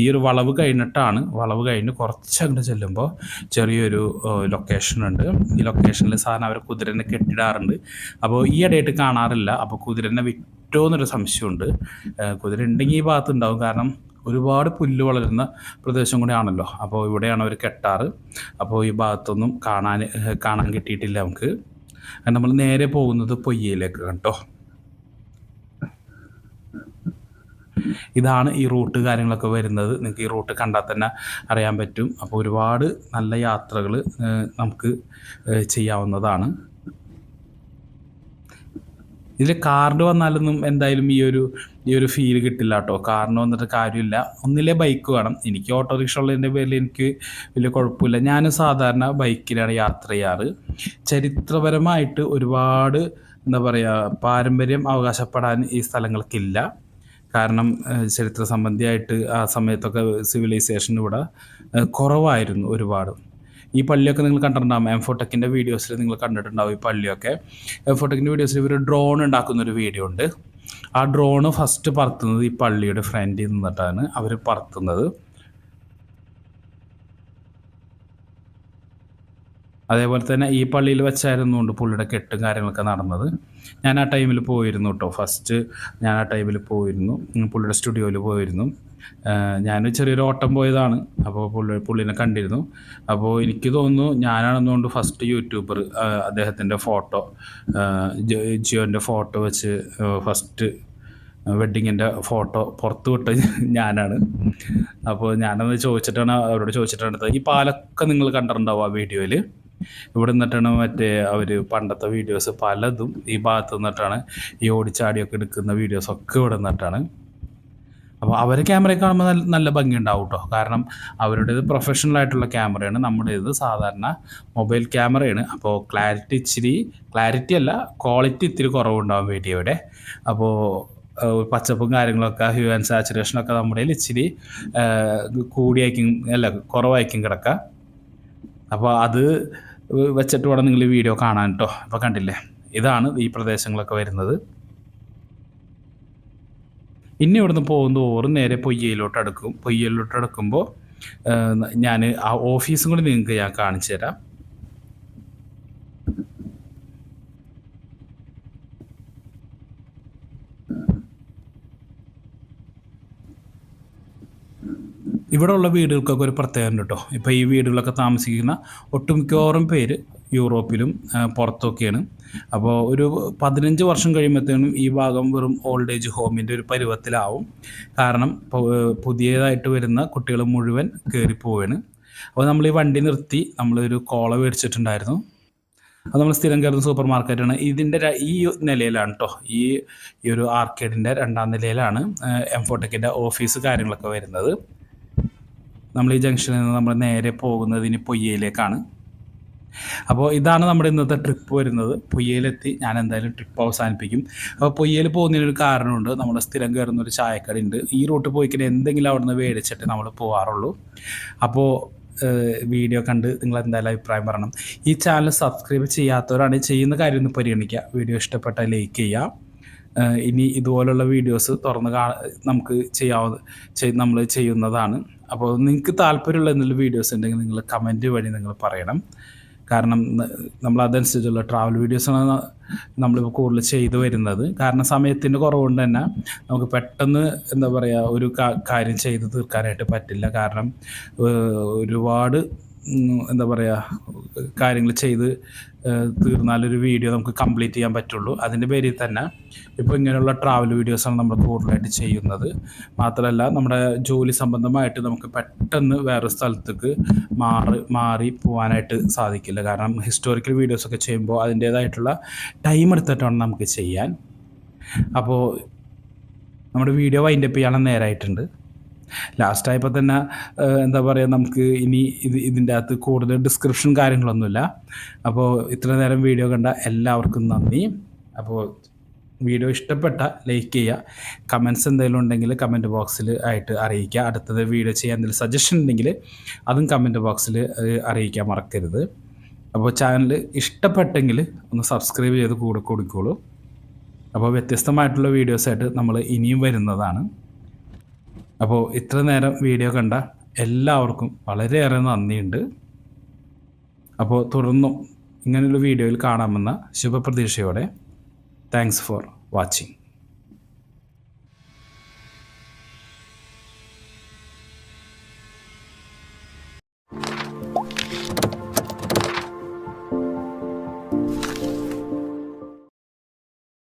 ഈ ഒരു വളവ് കഴിഞ്ഞ് കുറച്ചങ്ങോട്ട് ചെല്ലുമ്പോൾ ചെറിയൊരു ലൊക്കേഷനുണ്ട്. ഈ ലൊക്കേഷനിൽ സാധാരണ അവർ കുതിരനെ കെട്ടിടാറുണ്ട്. അപ്പോൾ ഈ ഇടയായിട്ട് കാണാറില്ല. അപ്പോൾ കുതിരനെ വിറ്റോ എന്നൊരു സംശയമുണ്ട്. കുതിര ഉണ്ടെങ്കിൽ ഈ ഭാഗത്തുണ്ടാവും, കാരണം ഒരുപാട് പുല്ല് വളരുന്ന പ്രദേശം കൂടെയാണല്ലോ. അപ്പോൾ ഇവിടെയാണ് അവർ കെട്ടാറ്. അപ്പോൾ ഈ ഭാഗത്തൊന്നും കാണാൻ കിട്ടിയിട്ടില്ല നമുക്ക്. നമ്മൾ നേരെ പോകുന്നത് പൊയ്യയിലേക്ക് കേട്ടോ. ഇതാണ് ഈ റൂട്ട് കാര്യങ്ങളൊക്കെ വരുന്നത്. നിങ്ങൾക്ക് ഈ റൂട്ട് കണ്ടാൽ തന്നെ അറിയാൻ പറ്റും. അപ്പോൾ ഒരുപാട് നല്ല യാത്രകൾ നമുക്ക് ചെയ്യാവുന്നതാണ്. ഇതിൽ കാർഡ് വന്നാലൊന്നും എന്തായാലും ഈ ഒരു ഫീൽ കിട്ടില്ല കേട്ടോ. കാറിന് വന്നിട്ട് കാര്യമില്ല. ഒന്നിലെ ബൈക്ക് വേണം. എനിക്ക് ഓട്ടോറിക്ഷ ഉള്ളതിൻ്റെ പേരിൽ എനിക്ക് വലിയ കുഴപ്പമില്ല. ഞാൻ സാധാരണ ബൈക്കിലാണ് യാത്ര ചെയ്യാറ്. ചരിത്രപരമായിട്ട് ഒരുപാട് എന്താ പറയുക, പാരമ്പര്യം അവകാശപ്പെടാൻ ഈ സ്ഥലങ്ങൾക്കില്ല. കാരണം ചരിത്ര സംബന്ധിയായിട്ട് ആ സമയത്തൊക്കെ സിവിലൈസേഷൻ ഇവിടെ കുറവായിരുന്നു ഒരുപാട്. ഈ പള്ളിയൊക്കെ നിങ്ങൾ കണ്ടിട്ടുണ്ടാകും. M4Techൻ്റെ വീഡിയോസിൽ നിങ്ങൾ കണ്ടിട്ടുണ്ടാവും ഈ പള്ളിയൊക്കെ. M4Techൻ്റെ വീഡിയോസിൽ ഇവർ ഡ്രോൺ ഉണ്ടാക്കുന്നൊരു വീഡിയോ ഉണ്ട്. ആ ഡ്രോണ് ഫസ്റ്റ് പറത്തുന്നത് ഈ പള്ളിയുടെ ഫ്രണ്ടിൽ നിന്നിട്ടാണ് അവർ പറത്തുന്നത്. അതേപോലെ തന്നെ ഈ പള്ളിയിൽ വെച്ചായിരുന്നുകൊണ്ട് പുള്ളിയുടെ കെട്ടും കാര്യങ്ങളൊക്കെ നടന്നത്. ഞാൻ ആ ടൈമിൽ പോയിരുന്നു കേട്ടോ. ഫസ്റ്റ് ഞാൻ ആ ടൈമിൽ പോയിരുന്നു, പുള്ളിയുടെ സ്റ്റുഡിയോയിൽ പോയിരുന്നു. ഞാൻ ചെറിയൊരു ഓട്ടം പോയതാണ്. അപ്പോൾ പുള്ളിനെ കണ്ടിരുന്നു. അപ്പോൾ എനിക്ക് തോന്നുന്നു ഞാനാണെന്നുകൊണ്ട് ഫസ്റ്റ് യൂട്യൂബർ അദ്ദേഹത്തിൻ്റെ ഫോട്ടോ, ജിയോൻ്റെ ഫോട്ടോ വെച്ച് ഫസ്റ്റ് വെഡ്ഡിങ്ങിൻ്റെ ഫോട്ടോ പുറത്ത് വിട്ട് ഞാനാണ്. അപ്പോൾ ഞാനത് അവരോട് ചോദിച്ചിട്ടാണ് എടുത്തത്. ഈ പാലൊക്കെ നിങ്ങൾ കണ്ടിട്ടുണ്ടാവും ആ വീഡിയോയിൽ. ഇവിടെ നിന്നിട്ടാണ് അവർ പണ്ടത്തെ വീഡിയോസ് പലതും ഈ ഭാഗത്ത് നിന്നിട്ടാണ്, ഈ ഓടിച്ചാടിയൊക്കെ എടുക്കുന്ന വീഡിയോസൊക്കെ ഇവിടെ നിന്നിട്ടാണ്. അപ്പോൾ അവർ ക്യാമറയിൽ കാണുമ്പോൾ നല്ല ഭംഗി ഉണ്ടാവും കേട്ടോ. കാരണം അവരുടേത് പ്രൊഫഷണൽ ആയിട്ടുള്ള ക്യാമറയാണ്, നമ്മുടേത് സാധാരണ മൊബൈൽ ക്യാമറയാണ്. അപ്പോൾ ക്ലാരിറ്റി അല്ല, ക്വാളിറ്റി ഇത്തിരി കുറവുണ്ടാവും വീഡിയോയുടെ. അപ്പോൾ പച്ചപ്പും കാര്യങ്ങളൊക്കെ, ഹ്യൂ ആൻഡ് സാച്ചുറേഷനൊക്കെ നമ്മുടെ ഇച്ചിരി കുറവായിരിക്കും കിടക്കുക. അപ്പോൾ അത് വെച്ചിട്ട് വേണം നിങ്ങൾ വീഡിയോ കാണാൻ കേട്ടോ. അപ്പോൾ കണ്ടില്ലേ, ഇതാണ് ഈ പ്രദേശങ്ങളൊക്കെ വരുന്നത്. ഇനി ഇവിടുന്ന് പോകുന്നതോറും നേരെ പൊയ്യയിലോട്ട് അടുക്കുമ്പോൾ ഞാൻ ആ ഓഫീസും കൂടി നിങ്ങൾക്ക് ഞാൻ കാണിച്ചു തരാം. ഇവിടെയുള്ള വീടുകൾക്കൊക്കെ ഒരു പ്രത്യേകത ഉണ്ട് കേട്ടോ. ഇപ്പോൾ ഈ വീടുകളൊക്കെ താമസിക്കുന്ന ഒട്ടുമിക്കവാറും പേര് യൂറോപ്പിലും പുറത്തൊക്കെയാണ്. അപ്പോൾ ഒരു 15 വർഷം കഴിയുമ്പോഴത്തേനും ഈ ഭാഗം വെറും ഓൾഡ് ഏജ് ഹോമിൻ്റെ ഒരു പരുവത്തിലാവും. കാരണം പുതിയതായിട്ട് വരുന്ന കുട്ടികൾ മുഴുവൻ കയറിപ്പോവുകയാണ്. അപ്പോൾ നമ്മൾ ഈ വണ്ടി നിർത്തി നമ്മളൊരു കോള മേടിച്ചിട്ടുണ്ടായിരുന്നു. അത് നമ്മൾ സ്ഥിരം കയറുന്ന സൂപ്പർ മാർക്കറ്റാണ്. ഇതിൻ്റെ ഈ നിലയിലാണ് കേട്ടോ, ഈ ഒരു ആർക്കേഡിൻ്റെ 2ാം നിലയിലാണ് എംഫോടെക്കിൻ്റെ ഓഫീസ് കാര്യങ്ങളൊക്കെ വരുന്നത്. നമ്മൾ ഈ ജംഗ്ഷനിൽ നിന്ന് നമ്മൾ നേരെ പോകുന്നത് ഇനി പൊയ്യയിലേക്കാണ്. അപ്പോൾ ഇതാണ് നമ്മുടെ ഇന്നത്തെ ട്രിപ്പ് വരുന്നത്. പൊയ്യയിലെത്തി ഞാൻ എന്തായാലും ട്രിപ്പ് അവസാനിപ്പിക്കും. അപ്പോൾ പൊയ്യയിൽ പോകുന്നതിനൊരു കാരണമുണ്ട്. നമ്മൾ സ്ഥിരം കയറുന്ന ഒരു ചായക്കട ഉണ്ട്. ഈ റൂട്ട് പോയിക്കിട്ട് എന്തെങ്കിലും അവിടെ നിന്ന് മേടിച്ചിട്ട് നമ്മൾ പോകാറുള്ളൂ. അപ്പോൾ വീഡിയോ കണ്ട് നിങ്ങൾ എന്തായാലും അഭിപ്രായം പറയണം. ഈ ചാനൽ സബ്സ്ക്രൈബ് ചെയ്യാത്തവരാണ് ചെയ്യുന്ന കാര്യം ഒന്ന് പരിഗണിക്കുക. വീഡിയോ ഇഷ്ടപ്പെട്ടാൽ ലൈക്ക് ചെയ്യുക. ഇനി ഇതുപോലുള്ള വീഡിയോസ് തുറന്ന് നമുക്ക് നമ്മൾ ചെയ്യുന്നതാണ്. അപ്പോൾ നിങ്ങൾക്ക് താല്പര്യമുള്ള എന്തെങ്കിലും വീഡിയോസ് ഉണ്ടെങ്കിൽ നിങ്ങൾ കമൻറ്റ് വഴി നിങ്ങൾ പറയണം. കാരണം നമ്മൾ അതനുസരിച്ചുള്ള ട്രാവൽ വീഡിയോസാണ് നമ്മളിപ്പോൾ കൂടുതൽ ചെയ്തു വരുന്നത്. കാരണം സമയത്തിൻ്റെ കുറവുകൊണ്ട് തന്നെ നമുക്ക് പെട്ടെന്ന് എന്താ പറയുക ഒരു കാര്യം ചെയ്ത് തീർക്കാനായിട്ട് പറ്റില്ല. കാരണം ഒരുപാട് എന്താ പറയുക കാര്യങ്ങൾ ചെയ്ത് തീർന്നാലൊരു വീഡിയോ നമുക്ക് കംപ്ലീറ്റ് ചെയ്യാൻ പറ്റുള്ളൂ. അതിൻ്റെ പേരിൽ തന്നെ ഇപ്പോൾ ഇങ്ങനെയുള്ള ട്രാവൽ വീഡിയോസാണ് നമ്മൾ കൂടുതലായിട്ട് ചെയ്യുന്നത്. മാത്രമല്ല നമ്മുടെ ജോലി സംബന്ധമായിട്ട് നമുക്ക് പെട്ടെന്ന് വേറെ സ്ഥലത്തേക്ക് മാറി പോകാനായിട്ട് സാധിക്കില്ല. കാരണം ഹിസ്റ്റോറിക്കൽ വീഡിയോസൊക്കെ ചെയ്യുമ്പോൾ അതിൻ്റേതായിട്ടുള്ള ടൈം എടുത്തിട്ടാണ് നമുക്ക് ചെയ്യാൻ. അപ്പോൾ നമ്മുടെ വീഡിയോ വൈൻഡപ്പ് ചെയ്യാനുള്ള നേരമായിട്ടുണ്ട്. ലാസ്റ്റായപ്പോൾ തന്നെ എന്താ പറയുക, നമുക്ക് ഇനി ഇതിൻ്റെ അകത്ത് കൂടുതൽ ഡിസ്ക്രിപ്ഷൻ കാര്യങ്ങളൊന്നുമില്ല. അപ്പോൾ ഇത്ര നേരം വീഡിയോ കണ്ട എല്ലാവർക്കും നന്ദി. അപ്പോൾ വീഡിയോ ഇഷ്ടപ്പെട്ട ലൈക്ക് ചെയ്യുക. കമൻറ്റ്സ് എന്തെങ്കിലും ഉണ്ടെങ്കിൽ കമൻറ്റ് ബോക്സിൽ ആയിട്ട് അറിയിക്കുക. അടുത്തത് വീഡിയോ ചെയ്യാൻ എന്തെങ്കിലും സജഷൻ ഉണ്ടെങ്കിൽ അതും കമൻറ്റ് ബോക്സിൽ അറിയിക്കാൻ മറക്കരുത്. അപ്പോൾ ചാനൽ ഇഷ്ടപ്പെട്ടെങ്കിൽ ഒന്ന് സബ്സ്ക്രൈബ് ചെയ്ത് കൂടെ കൊടുക്കുള്ളൂ. അപ്പോൾ വ്യത്യസ്തമായിട്ടുള്ള വീഡിയോസായിട്ട് നമ്മൾ ഇനിയും വരുന്നതാണ്. അപ്പോൾ ഇത്ര നേരം വീഡിയോ കണ്ട എല്ലാവർക്കും വളരെയേറെ നന്ദിയുണ്ട്. അപ്പോൾ തുടർന്നും ഇങ്ങനെയുള്ള വീഡിയോയിൽ കാണാമെന്ന ശുഭപ്രതീക്ഷയോടെ താങ്ക്സ് ഫോർ വാച്ചിങ്.